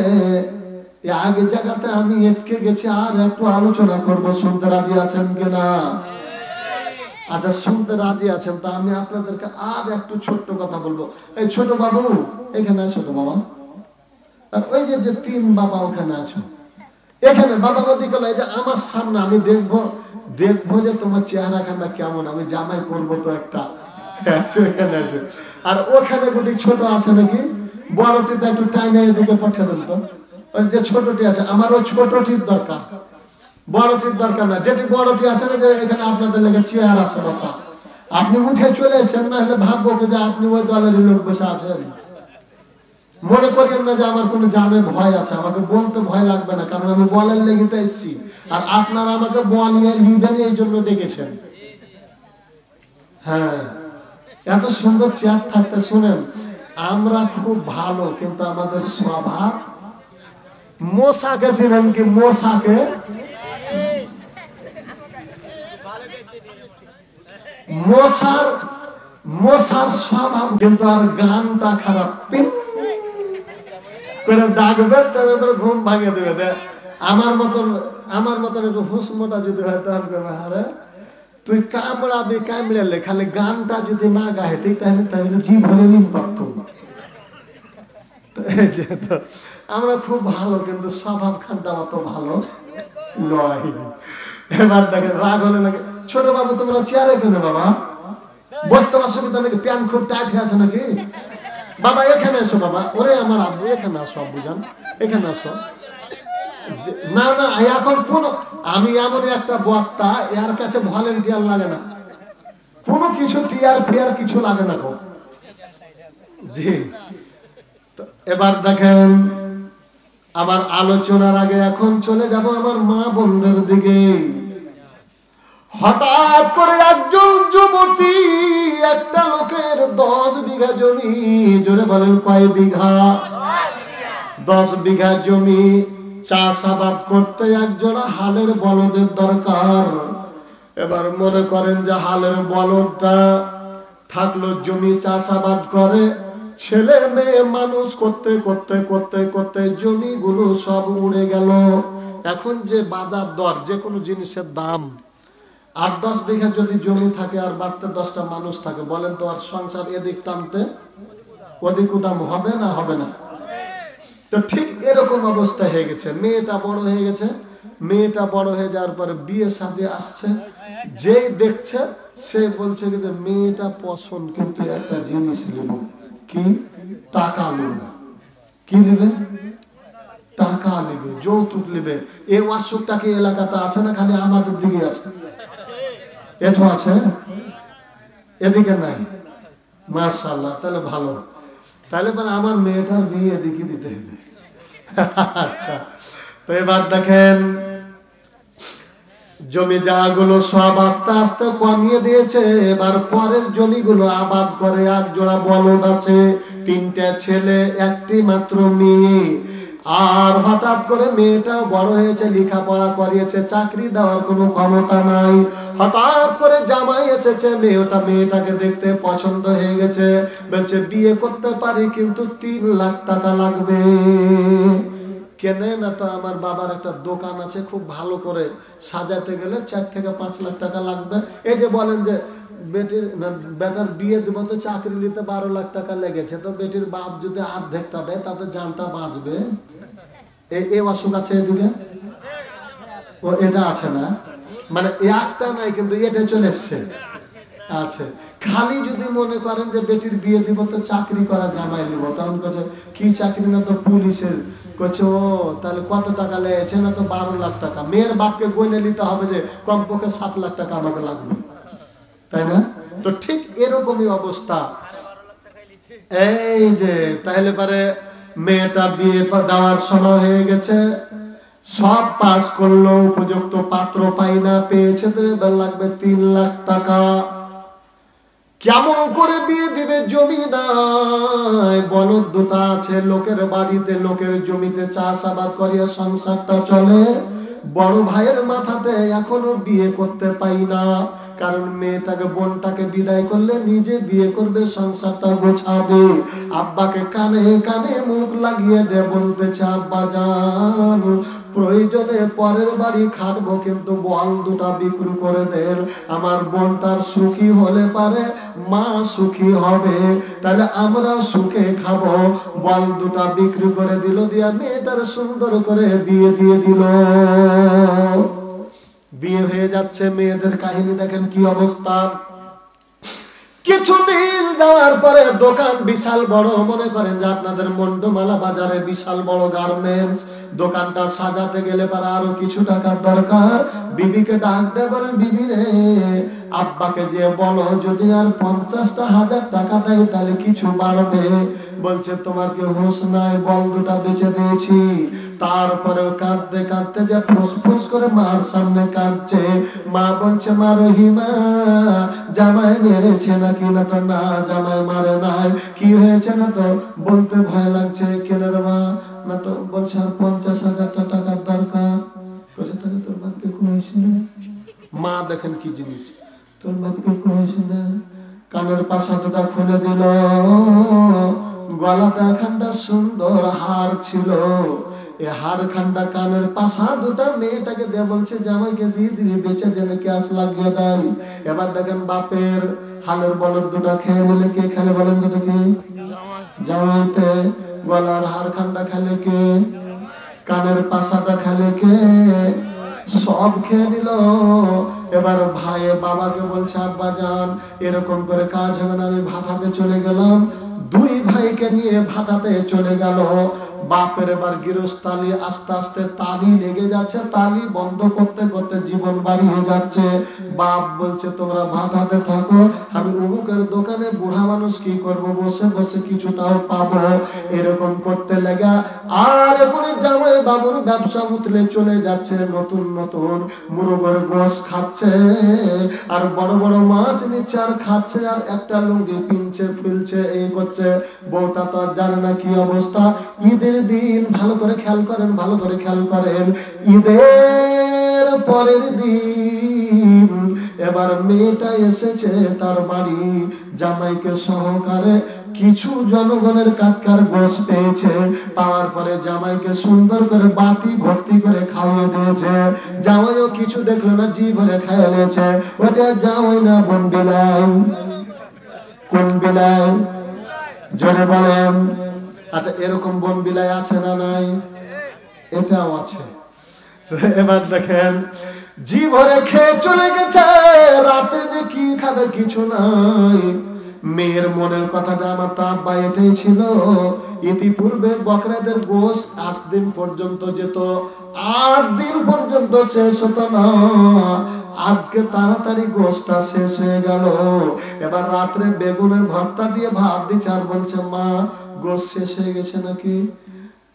আগে জায়গাতে আমি এটকে গেছি, আর একটু আলোচনা করব। শুনতে রাজি আছেন কিনা? আচ্ছা, শুনতে রাজি আছেন, তা আমি আপনাদেরকে আর একটু ছোট্ট কথা বলবো। এই ছোট বাবু এখানে আসো তো বাবা। আর ওই যে যে তিন বাবা ওখানে আছো, এখানে বাবা বদি করলো, এই যে আমার সামনে আমি দেখবো যে তোমার চেহারা খানা কেমন, আমি জামাই করবো তো একটা। এখানে আছে। আর ওখানে গুটি ছোট আছে নাকি? বড়টিতে একটু টাইনে এদিকে পাঠিয়ে দেন তো। ওই যে ছোটটি আছে, আমার ওই ছোটটির দরকার, বড়টির দরকার না। যেটি বড়টি আছে না, যে এখানে আপনাদের লেগে চেয়ার আছে বসা, আপনি উঠে চলে এসেন, না হলে ভাববো যে আপনি ওই দলের লোক বসে আছেন। মনে করেন না যে আমার কোনো জানে ভয় আছে, আমাকে বলতে ভয় লাগবে না, কারণ আমি বলার লেগে তো এসেছি। আর আপনারা আমাকে বলিয়ে লিবেন এই জন্য ডেকেছেন। হ্যাঁ, এত সুন্দর চেয়ার থাকতে শুনেন, আমরা খুব ভালো কিন্তু আমাদের স্বভাব। মশাকে চিনেন কি? মশাকে মশার স্বভাব কিন্তু, আর গানটা খারাপ, পিন করে ডাকবে তারপরে ঘুম ভাঙিয়ে দেবে। আমার মতন একটু হুশ মোটা যদি হয় তখন করবে, আরে তুই কামড়াবি, কামড়ালে খালি গানটা যদি না গাইতি তাহলে জীব হলে নিম পারত। আমরা খুব ভালো কিন্তু স্বভাব খানটা অত ভালো নয়। এবার দেখেন রাগ হলে নাকি, ছোট বাবু তোমরা চেয়ারে কেন বাবা, বসতে অসুবিধা নাকি? প্যান খুব টাইট আছে নাকি? বাবা এখানে এসো বাবা। ওরে আমার আব্বু এখানে আসো, আব্বু জান এখানে আসো। না না, এখন কোন, আমি এমনই একটা বক্তা, এর কাছে ভলেন্টিয়ার লাগে না, কোনো কিছু টিয়ার ফিয়ার কিছু লাগে না গো। জি, এবার দেখেন আমার আলোচনার আগে এখন চলে যাব আমার মা বোনদের দিকে। হঠাৎ করে একজন যুবতী, একটা লোকের 10 বিঘা জমি, জোরে বলেন কয় বিঘা? 10 বিঘা জমি, চাষাবাদ করতে একজন হালের বলদের দরকার। এবার মনে করেন যে হালের বলদটা থাকলো, জমি চাষাবাদ করে, ছেলে মেয়ে মানুষ করতে করতে করতে করতে জমিগুলো সব উড়ে গেল। এখন যে বাজার দর, যে কোনো জিনিসের দাম, 8-10 বিঘা যদি জমি থাকে আর বাড়তে 10টা মানুষ থাকে, বলেন তো আর সংসার এদিক টানতে ওদিক উদাম হবে না? হবে না? তো ঠিক এরকম অবস্থা হয়ে গেছে। মেয়েটা বড় হয়ে গেছে, মেয়েটা বড় হয়ে যাওয়ার পরে বিয়ে শাদী আসছে, যেই দেখছে সে বলছে যে মেয়েটা পছন্দ, কিন্তু একটা জিনিস নেব, কি? টাকা নেব। কি নেবে? টাকা নেবে, যৌতুক নেবে। এই অসুখটা কি এলাকাতে আছে না খালি আমাদের দিকে আছে? এটো আছে, এদিকে নাই। মাশাআল্লাহ, তাহলে ভালো। তাহলে আমার মেয়েটার বিয়ে এদিকে দিতে হবে। আচ্ছা, তো এবার দেখেন জমি জায়গাগুলো সব আস্তে আস্তে কমিয়ে দিয়েছে। এবার পরের জমিগুলো আবাদ করে। এক জোড়া বলদ আছে, 3টা ছেলে, একটি মাত্র মেয়ে। আর হঠাৎ করে মেয়েটাও বড় হয়েছে, লেখাপড়া করিয়েছে, চাকরি দেওয়ার কোনো ক্ষমতা নাই। হঠাৎ করে জামাই এসেছে, মেয়েটাকে দেখতে পছন্দ হয়ে গেছে, বলছে বিয়ে করতে পারি কিন্তু 3 লাখ টাকা লাগবে। কেনে না তো, আমার বাবার একটা দোকান আছে, খুব ভালো করে সাজাতে গেলে 4 থেকে 5 লাখ টাকা লাগবে। এই যে বলেন যে বেটার বিয়ে দেবো তো চাকরি নিতে 12 লাখ টাকা লেগেছে, তো বেটির বাপ যদি অর্ধেকটা দেয় তাতে জানটা বাঁচবে। এই অসুখ আছে এদিকে, ও এটা আছে না, মানে একটা নাই কিন্তু এটা চলে এসছে আছে। খালি যদি মনে করেন যে বেটির বিয়ে দিব তো চাকরি করা জামাই দিব, তখন কাছে কি চাকরি? না তো পুলিশের। করছে ও তাহলে কত টাকা লেগেছে? না তো 12 লাখ টাকা। মেয়ের বাপকে গয়না নিতে হবে যে কমপক্ষে 7 লাখ টাকা আমাকে লাগবে, তাই না? তো ঠিক এরকমই অবস্থা। এই যে তাহলে পরে মেয়েটা বিয়ে দেওয়ার সময় হয়ে গেছে, সব পাস করলো, উপযুক্ত পাত্র পাই না, পেয়েছে তো এবার লাগবে 3 লাখ টাকা। কেমন করে বিয়ে দিবে? জমি নাই, বলদ 2টা আছে, লোকের বাড়িতে লোকের জমিতে চাষাবাদ করিয়া সংসারটা চলে। বড় ভাইয়ের মাথাতে এখনো বিয়ে করতে পাই না, কারণ মেয়েটাকে, বোনটাকে বিদায় করলে নিজে বিয়ে করবে, সংসারটা গোছাবে। আব্বাকে কানে কানে মুখ লাগিয়ে দে, বলতেছে আব্বা জান প্রয়োজনে পরের বাড়ি খাটবো, কিন্তু বল 2টা বিক্রি করে দেন, আমার বোনটার সুখী হলে পারে মা সুখী হবে, তাহলে আমরা সুখে খাবো। বল 2টা বিক্রি করে দিল, দিয়া মেয়েটার সুন্দর করে বিয়ে দিয়ে দিল। বিয়ে হয়ে যাচ্ছে, মেয়েদের কাহিনী দেখেন কি অবস্থা। কিছুদিন যাওয়ার পরে দোকান বিশাল বড়, মনে করেন যে আপনাদের মন্ডমালা বাজারে বিশাল বড় গার্মেন্টস, দোকানটা সাজাতে গেলে পরে আরো কিছু টাকার দরকার। বিবিকে ডাক দেয়, বলে বিবি রে আব্বাকে যে বলো যদি আর 50,000 টাকা দেয় তাহলে কিছু বাড়বে। বলছে তোমার কি হুঁশ নাই, বল দুটা বেচে দিয়েছি। তারপরেও কাঁদতে কাঁদতে যে ফুসফুস করে মার সামনে কাঁদছে। মা বলছে মা রহিমা জামাই মেরেছে নাকি? না তো না জামাই মারে নাই। কি হয়েছে না তো বলতে ভয় লাগছে। কেন রে মা? না তো বলছে আর 50,000 টাকার দরকার। বলছে তাহলে তোর বাপকে কইস না। মা দেখেন কি জিনিস, তোর বাপকে কইস না। কানের পাশা দুটা খুলে দিল, গলাতে একখানটা সুন্দর হার ছিল। এই হার খান্ডা কানের পাশা দুটা মেয়েটাকে দিয়ে বলছে জামাইকে দিয়ে দিবি, বেঁচে জেনে ক্যাশ লাগিয়ে দেয়। এবার দেখেন বাপের হালের বলদ দুটা খেয়ে নিলে কে খেলে বলেন তো দেখি? জামাইতে। গলার হার খান্ডা খেলে কে? কানের পাশাটা খেলে কে? সব খেয়ে নিল। এবার ভাই বাবাকে বলছে আব্বা জান এরকম করে কাজ হবে না, আমি ভাটাতে চলে গেলাম। দুই ভাইকে নিয়ে ভাটাতে চলে গেল। বাপের এবার গৃহস্থালী আস্তে আস্তে তালি লেগে যাচ্ছে, তালি বন্ধ করতে করতে জীবন বাড়িয়ে যাচ্ছে। বাপ বলছে তোমরা ভাটাতে থাকো, আমি অমুকের দোকানে বুড়া মানুষ কি করব, বসে বসে কিছুটাও পাবো। এরকম করতে লাগা আর এখন জামাই বাবুর ব্যবসা মুতলে চলে যাচ্ছে। নতুন নতুন মুরগের গোশ খাচ্ছে আর বড় বড় মাছ নিচ্ছে আর খাচ্ছে, আর একটা লুঙ্গি পিনছে ফিলছে এই করছে। বউটা তো আর জানে না কি অবস্থা। ঈদের দিন ভালো করে খেয়াল করেন, ভালো করে খেয়াল করেন, ঈদের পরের দিন এবার মেয়েটা এসেছে তার বাড়ি, জামাইকে সহকারে কিছু জনগণের কাজকার গোশ পেয়েছে। পাওয়ার পরে জামাইকে সুন্দর করে বাটি ভর্তি করে খাওয়াই দিয়েছে। জামাইও কিছু দেখলো না, জি ভরে খাইয়ে নিয়েছে। ওটা জামাই না বোন বিলাই? কোন বিলাই জোরে বলেন? আচ্ছা এরকম বোন বিলাই আছে না নাই? এটাও আছে। এবার দেখেন জি ভরে খেয়ে চলে গেছে, রাতে যে কি খাবে কিছু নাই। মেয়ের মনের কথা যে আমার তো আব্বা এটাই ছিল। ইতিপূর্বে বকরাদের গোশ 8 দিন পর্যন্ত যেত, 8 দিন পর্যন্ত শেষ হতো না। আজকে তাড়াতাড়ি গোশটা শেষ হয়ে গেল। এবার রাত্রে বেগুনের ভর্তা দিয়ে ভাত দিচ্ছে আর বলছে মা গোশ শেষ হয়ে গেছে নাকি?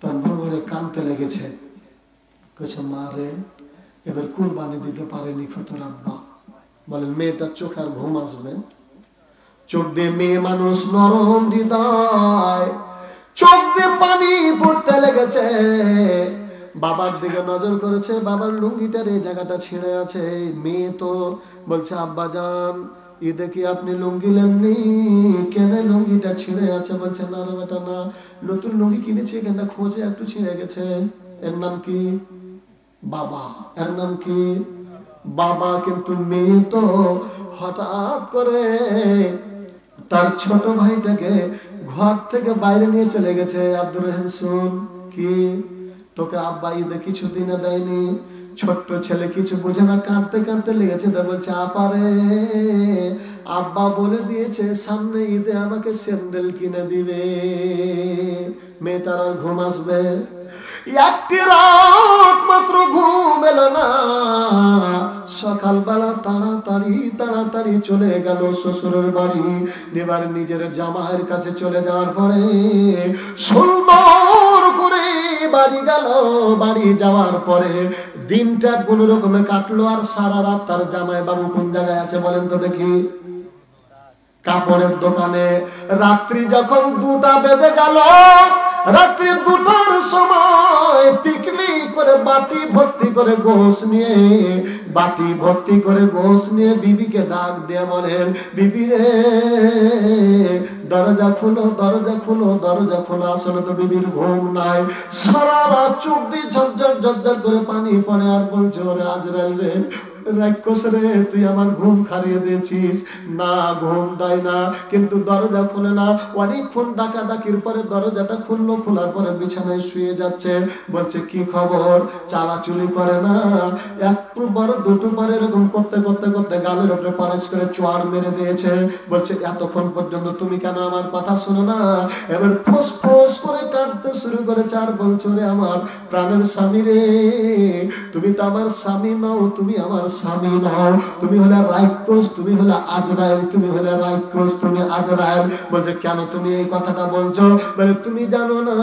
তারপর বলে কানতে লেগেছে, কইছে মা রে এবার কুরবানি দিতে পারেনি ফতর আব্বা। বলেন মেয়েটার চোখ আর ঘুম আসবে? চোখ দিয়ে মেয়ে মানুষ নরম হৃদয়, চোখ দিয়ে পানি পড়তে লেগেছে। বাবার দিকে নজর করেছে, বাবার লুঙ্গিটার এই জায়গাটা ছিঁড়ে আছে। মেয়ে তো বলছে আব্বা জান ঈদে কি আপনি লুঙ্গি নেননি? কেন লুঙ্গিটা ছিঁড়ে আছে? বলছে না রে বেটা না, নতুন লুঙ্গি কিনেছি, এখানটা খোঁজে একটু ছিঁড়ে গেছে। এর নাম কি? বাবা। এর নাম কি? বাবা। কিন্তু মেয়ে তো হঠাৎ করে তার ছোট ভাইটাকে ঘর থেকে বাইরে নিয়ে চলে গেছে। আব্দুর রহিম শুন, কি তোকে আব্বা ঈদে কিছু দিনে দেয়নি? ছোট্ট ছেলে কিছু বুঝে না, কাঁদতে কাঁদতে লেগেছে। তা বলছে আপারে আব্বা বলে দিয়েছে সামনে ঈদে আমাকে স্যান্ডেল কিনে দিবে। মেয়েটার আর ঘুম আসবে? একটি রাত মাত্র ঘুম এলো না। সকালবেলা তাড়াতাড়ি তাড়াতাড়ি চলে গেল শ্বশুরের বাড়ি। এবার নিজের জামাইয়ের কাছে চলে যাওয়ার পরে সুন্দর করে বাড়ি গেল। বাড়ি যাওয়ার পরে দিনটা কোন রকমে কাটলো। আর সারা রাত তার জামাই বাবু কোন জায়গায় আছে বলেন তো দেখি? কাপড়ের দোকানে। রাত্রি যখন 2টা বেজে গেল, রাত্রি 2টার সময় পিকনিক করে বাটি ভর্তি করে গোশ নিয়ে, বাটি ভর্তি করে গোশ নিয়ে বিবিকে ডাক দিয়ে বলেন বিবি রে দরজা খুলো, দরজা খুলো, দরজা খুলো। আসলে তো বিবির ঘুম নাই, সারা রাত চোখ দিয়ে ঝরঝর ঝরঝর করে পানি পড়ে। আর বলছে ওরে আজরাইল রে রাক্ষস রে তুই আমার ঘুম খারিয়ে দিয়েছিস। না ঘুম দেয় না, কিন্তু দরজা খুলে না। অনেকক্ষণ ডাকাডাকির পরে দরজাটা খুললো, খোলার পরে বিছানায় শুয়ে যাচ্ছে। বলছে কি খবর? চালাচুলি করে না, একটু বড় দুটো পরে এরকম করতে করতে করতে গালের উপরে পাড়াশ করে চোয়ার মেরে দিয়েছে। বলছে এতক্ষণ পর্যন্ত তুমি কেন আমার কথা শোনো না? এবার ফোঁস ফোঁস করে কাঁদতে শুরু করেছে। আর বলছো রে আমার প্রাণের স্বামী রে, তুমি তো আমার স্বামী নও, তুমি আমার স্বামী নও, তুমি হলে রাক্ষস, তুমি হলে আজরাইল, তুমি হলে রাক্ষস, তুমি আজরাইল। বলছে কেন তুমি এই কথাটা বলছো? বলে তুমি জানো না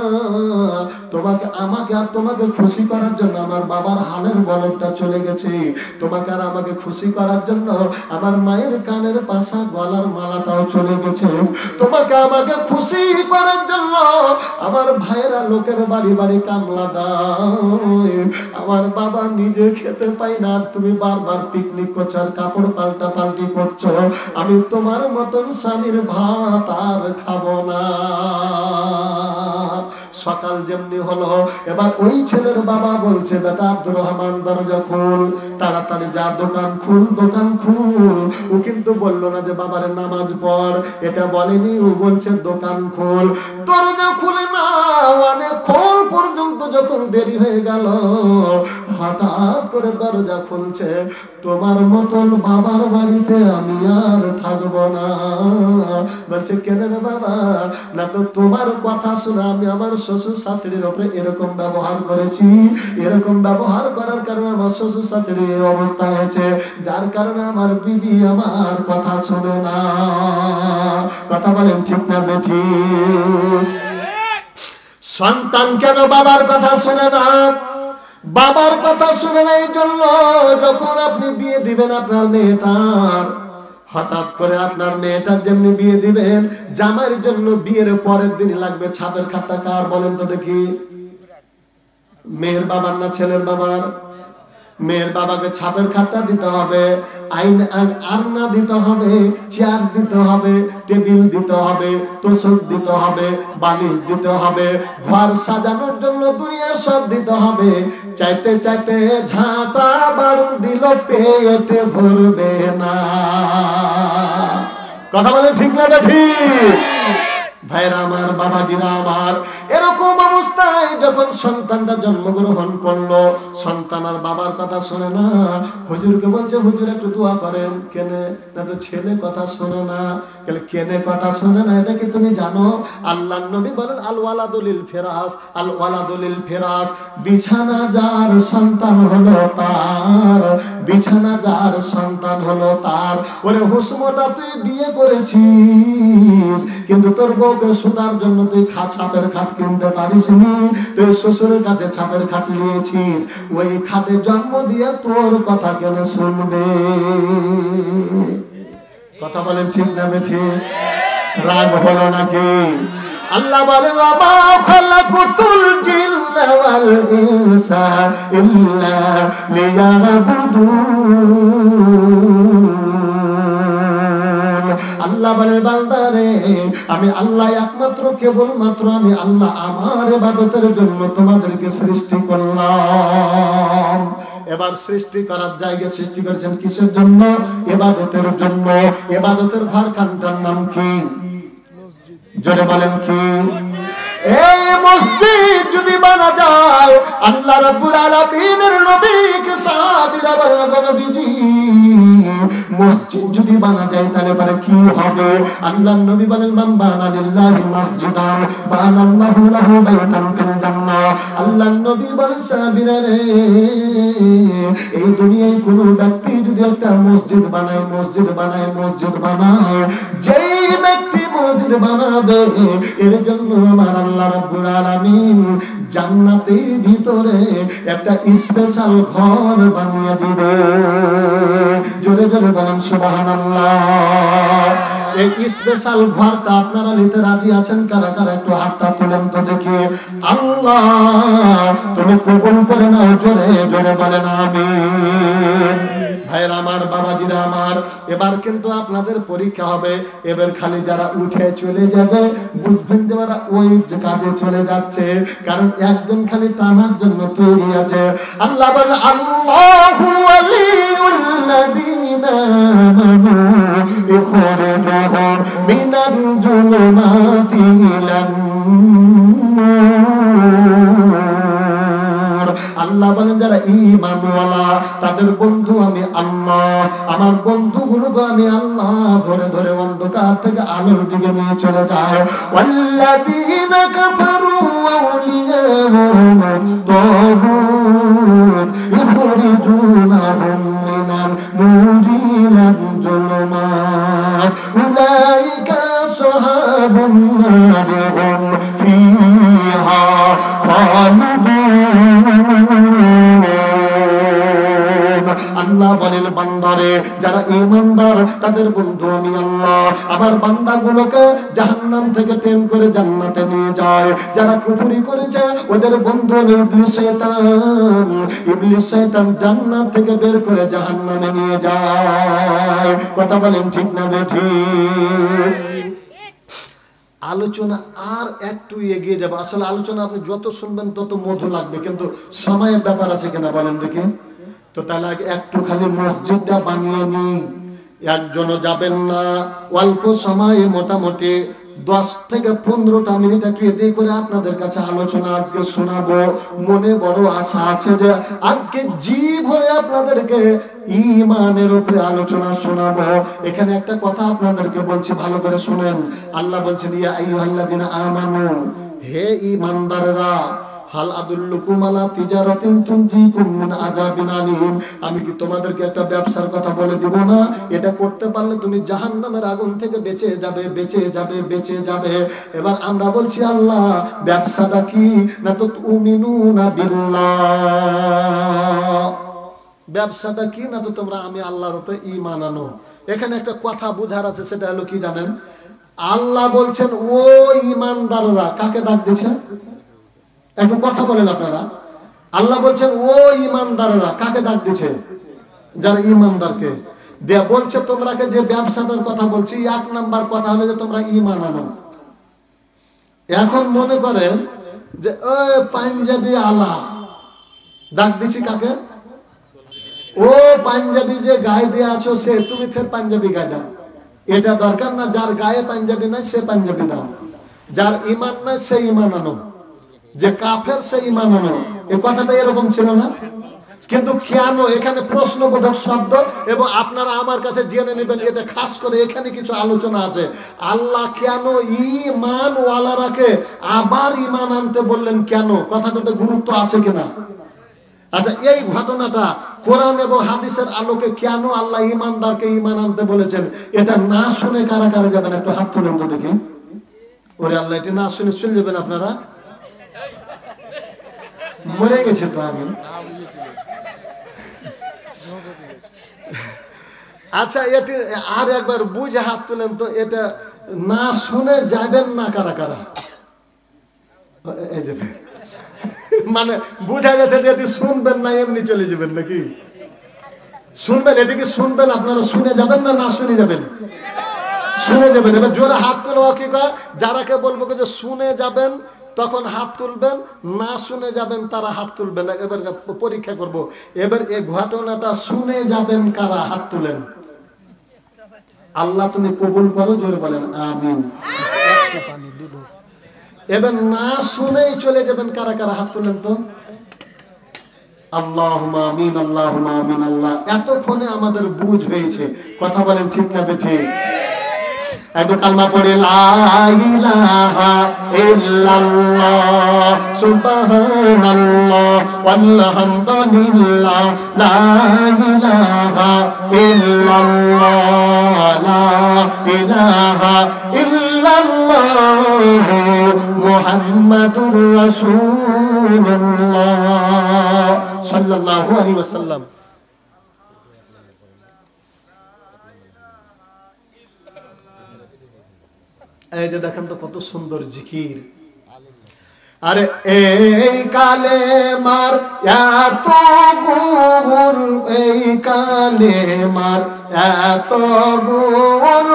তোমাকে আমাকে আর তোমাকে খুশি করার জন্য আমার বাবার হালের বলদটা চলে গেছে, তোমাকে আর আমাকে খুশি করার জন্য আমার মায়ের কানের পাশা গলার মালাটাও চলে গেছে, তোমাকে আমাকে খুশি করার জন্য আমার ভাইয়েরা লোকের বাড়ি বাড়ি কামলা দেয়, আমার বাবা নিজে খেতে পাই না, তুমি বারবার পিকনিক করছো আর কাপড় পাল্টা পাল্টি করছো, আমি তোমার মতন স্বামীর ভাত আর খাবো না। সকাল যেমনি হলো, এবার ওই ছেলের বাবা বলছে বেটা আব্দুর রহমান দরজা খুল, তাড়াতাড়ি যা দোকান খুল, দোকান খুল। ও কিন্তু বললো না যে বাবারে নামাজ পড়, এটা বলেনি, ও বলছে দোকান খুল। দরজা খুলে না অনেকক্ষণ পর্যন্ত যখন দেরি হয়ে গেল, হঠাৎ করে দরজা খুলছে, তোমার মতন বাবার বাড়িতে আমি আর থাকবো না। বলছে কেন রে বাবা? না তো তোমার কথা শুনে আমি আমার শ্বশুর শাশুড়ির উপরে এরকম ব্যবহার করেছি, এরকম ব্যবহার করার কারণে আমার শ্বশুর শাশুড়ির এই অবস্থা হয়েছে, যার কারণে আমার বিবি আমার কথা শুনে না। কথা বলেন ঠিক না বেঠিক? সন্তান কেন বাবার কথা শুনে না? বাবার কথা শুনে না এই জন্য, যখন আপনি বিয়ে দিবেন আপনার মেয়েটার, হঠাৎ করে আপনার মেয়েটার যেমনি বিয়ে দিবেন, জামাইয়ের জন্য বিয়ের পরের দিন লাগবে ছাপের খাটটা কার বলেন তো দেখি? মেয়ের বাবার না ছেলের বাবার? মেয়ের বাবাকে ছাপের খাটটা দিতে হবে, আয়না দিতে হবে, চেয়ার দিতে হবে, টেবিল দিতে হবে, তোষক দিতে হবে, বালিশ দিতে হবে, ঘর সাজানোর জন্য দুনিয়া সব দিতে হবে। চাইতে চাইতে ঝাঁটা বাড়ু দিল পেটে ভরবে না। কথা বলে ঠিক না ঠিক? ভাইরা আমার, বাবাজিরা আমার, এরকম অবস্থায় যখন সন্তানটা জন্মগ্রহণ করলো, সন্তান আর বাবার কথা শোনে না। হুজুরকে বলছে হুজুর একটু দোয়া করেন। কেনে? না তো ছেলে কথা শোনে না। কেনে কথা শোনে না এটা কি তুমি জানো? আল্লাহর নবী বলেন আল ওয়ালাদুলিল ফিরাস, আল ওয়ালাদুলিল ফিরাস, বিছানা যার সন্তান হলো তার, বিছানা যার সন্তান হলো তার। ওরে হুসমটা তুই বিয়ে করেছিস, কিন্তু তোর বউকে সুতার জন্য তুই ছাপের খাট কিনতে পারিস নি, তুই শ্বশুরের কাছে ছাপের খাট নিয়েছিস, ওই খাটে জন্ম দিয়ে তোর কথা কেন শুনবে? কথা বলেন ঠিক না বেঠিক? রাগ হলো নাকি? আল্লাহ বলে ওয়ামা খালাকুতুল জিন্না ওয়াল ইনসা ইল্লা লিয়াবুদুন। আল্লাহ বলে বান্দারে, আমি আল্লাহ একমাত্র কেবলমাত্র আমি আল্লাহ আমার ইবাদতের জন্য তোমাদেরকে সৃষ্টি করলাম। এবার সৃষ্টি করার জায়গা সৃষ্টি করেছেন কিসের জন্য? ইবাদতের জন্য। ইবাদতের ঘরখানটার নাম কি? জোরে বলেন কি? এই মসজিদ যদি বানা যায়, আল্লাহ রাব্বুল আলামিনের নবীকে সাহাবীরা বলেন নবীজি মসজিদ যদি বানা যায় তাহলে পরে কি হবে? আল্লাহর নবী বলেন মান বানা লিল্লাহি মসজিদান বানাল্লাহু লাহু বাইতান ফিল জান্নাহ। আল্লাহর নবী বলেন সাহাবীরা রে, এই দুনিয়ায় কোন ব্যক্তি যদি একটা মসজিদ বানায়, মসজিদ বানায়, মসজিদ বানায়, যেই ব্যক্তি মসজিদ বানাবে এর জন্য আমার আল্লাহ রাব্বুল আলামিন জান্নাতের ভিতরে একটা স্পেশাল ঘর বানিয়ে দিবে। জোরে জোরে বলেন সুবহানাল্লাহ। এই স্পেশাল ঘরটা আপনারা নিতে রাজি আছেন? কারা কারা একটু হাতটা তুলেন তো দেখি। আল্লাহ তুমি কবুল করে নাও, জোরে জোরে বলেন আমিন। ভাইরা আমার, বাবাজিরা আমার, এবার কিন্তু আপনাদের পরীক্ষা হবে। এবার খালি যারা উঠে চলে যাবে বুঝবেন যে ওরা ওই কাজে চলে যাচ্ছে, কারণ একজন খালি টানার জন্য তৈরি আছে। আল্লাহ বলে আল্লাহু ওয়ালিউল্লাযীনা আমানু ইখরিজুহুম মিনাল যুলুমাতি ইলান নূর। আল্লাহ বলেন যারা ঈমানওয়ালা তাদের বন্ধু আমি আল্লাহ, আমার বন্ধুগুলোকে আমি আল্লাহ ধরে ধরে অন্ধকার থেকে আলোর দিকে নিয়ে চলে যায়। ওয়াল্লাযীনা কাফারু আউলিয়াহুম তাগুত ইখরিজুনাহুম لهم من النور إلى الظلمات أولئك أصحاب النار هم فيها خالدون আল্লাহ বলেন বান্দারে যারা ঈমানদার তাদের বন্ধু আমি আল্লাহ আমার বান্দাগুলোকে জাহান্নাম থেকে টেনে করে জান্নাতে নিয়ে যায় যারা কুফরি করেছে ওদের বন্ধু ইবলিস শয়তান জান্নাত থেকে বের করে জাহান্নামে নিয়ে যায় কথা বলেন ঠিক না বেঠিক আলোচনা আর একটু এগিয়ে যাবে আসলে আলোচনা আপনি যত শুনবেন তত মধু লাগবে কিন্তু সময়ের ব্যাপার আছে কিনা বলেন দেখি তো তাহলে একটু খালি মসজিদটা বানিয়ে নি একজনও যাবেন না অল্প সময়ে মোটামুটি 10 থেকে 15টা মিনিট একটু এদিকে করে আপনাদের কাছে আলোচনা আজকে শোনাবো মনে বড় আশা আছে যে আজকে জি ভরে আপনাদেরকে ঈমানের উপরে আলোচনা শোনাবো এখানে একটা কথা আপনাদেরকে বলছি ভালো করে শুনেন আল্লাহ বলছেন ইয়া আইয়ুহাল্লাযিনা আমানু হে ঈমানদাররা হাল আদুল্লুকুম আলা তিজারাতিন তুনজিকুম মিন আযাবিন আলীম আমি কি তোমাদেরকে একটা ব্যবসার কথা বলে দিব না এটা করতে পারলে তুমি জাহান্নামের আগুন থেকে বেঁচে যাবে এবার আমরা বলছি আল্লাহ ব্যবসাটা কি না তো তুমিনুনা বিল্লাহ ব্যবসাটা কি না তো তোমরা আমি আল্লাহর উপরে ঈমান আনো এখানে একটা কথা বুঝার আছে সেটা হলো কি জানেন আল্লাহ বলছেন ও ঈমানদাররা কাকে ডাক দিয়েছে একটু কথা বলেন আপনারা আল্লাহ বলছেন ও ঈমানদাররা কাকে ডাক দিচ্ছে যারা ঈমানদারকে দেয়া বলছে তোমরাকে যে ব্যবসাটার কথা বলছি এক নাম্বার কথা হলো যে তোমরা ঈমান আনো এখন মনে করেন যে ওই পাঞ্জাবি আলা ডাক দিছি কাকে ও পাঞ্জাবি যে গায়ে দিয়ে আছো সে তুমি ফের পাঞ্জাবি গায়ে দাও এটা দরকার না যার গায়ে পাঞ্জাবি নাই সে পাঞ্জাবি দাও যার ঈমান নাই সে ঈমান আনো যে কাফের সে ঈমান আনো এই কথাটা এরকম ছিল না কিন্তু কেন এখানে প্রশ্নবোধক শব্দ এবং আপনারা আমার কাছে জেনে নেবেন এটা খাস করে এখানে কিছু আলোচনা আছে আল্লাহ কেন ঈমান ওয়ালারাকে আবার ঈমান আনতে বললেন কেন কথাটাতে গুরুত্ব আছে কিনা আচ্ছা এই ঘটনাটা কোরআন এবং হাদিসের আলোকে কেন আল্লাহ ঈমানদারকে ঈমান আনতে বলেছেন এটা না শুনে কারা কারা যাবেন একটু হাত তুলেন তো দেখি ওরে আল্লাহ এটা না শুনে চলে যাবেন আপনারা মরে গেছে তো আমি আচ্ছা এটি আর একবার বুঝে হাত তুলেন তো এটা না শুনে যাবেন না কারা কারা এই যে মানে বুঝা গেছে যে এটি শুনবেন না এমনি চলে যাবেন নাকি শুনবেন এটি কি শুনবেন আপনারা শুনে যাবেন না না শুনে যাবেন শুনে যাবেন এবার জোরে হাত তুলবো কি কয় যারাকে বলবো যে শুনে যাবেন তখন হাত তুলবেন না শুনে যাবেন তারা হাত তুলবেন এবার পরীক্ষা করব এবার এই ঘটনাটা শুনে যাবেন কারা হাত তুলেন আল্লাহ তুমি কবুল করো জোরে বলেন আমিন এবার না শুনেই চলে যাবেন কারা কারা হাত তুলেন তো আল্লাহুম্মা আমিন আল্লাহুম্মা আমিন আল্লাহ এতক্ষণে আমাদের বুঝ হয়েছে কথা বলেন ঠিক না ঠিক একটু কালমা পড়ে লা ইলাহা ইল্লাল্লাহ সুবহানাল্লাহ ওয়ালহামদুলিল্লাহ লা ইলাহা ইল্লাল্লাহ লা ইলাহা ইল্লাল্লাহ মুহাম্মাদুর রাসূলুল্লাহ সাল্লাল্লাহু আলাইহি ওয়াসাল্লাম এই যে দেখেন তো কত সুন্দর জিকির আরে এই কালেমার এত গুণ এই কালেমার এত গুণ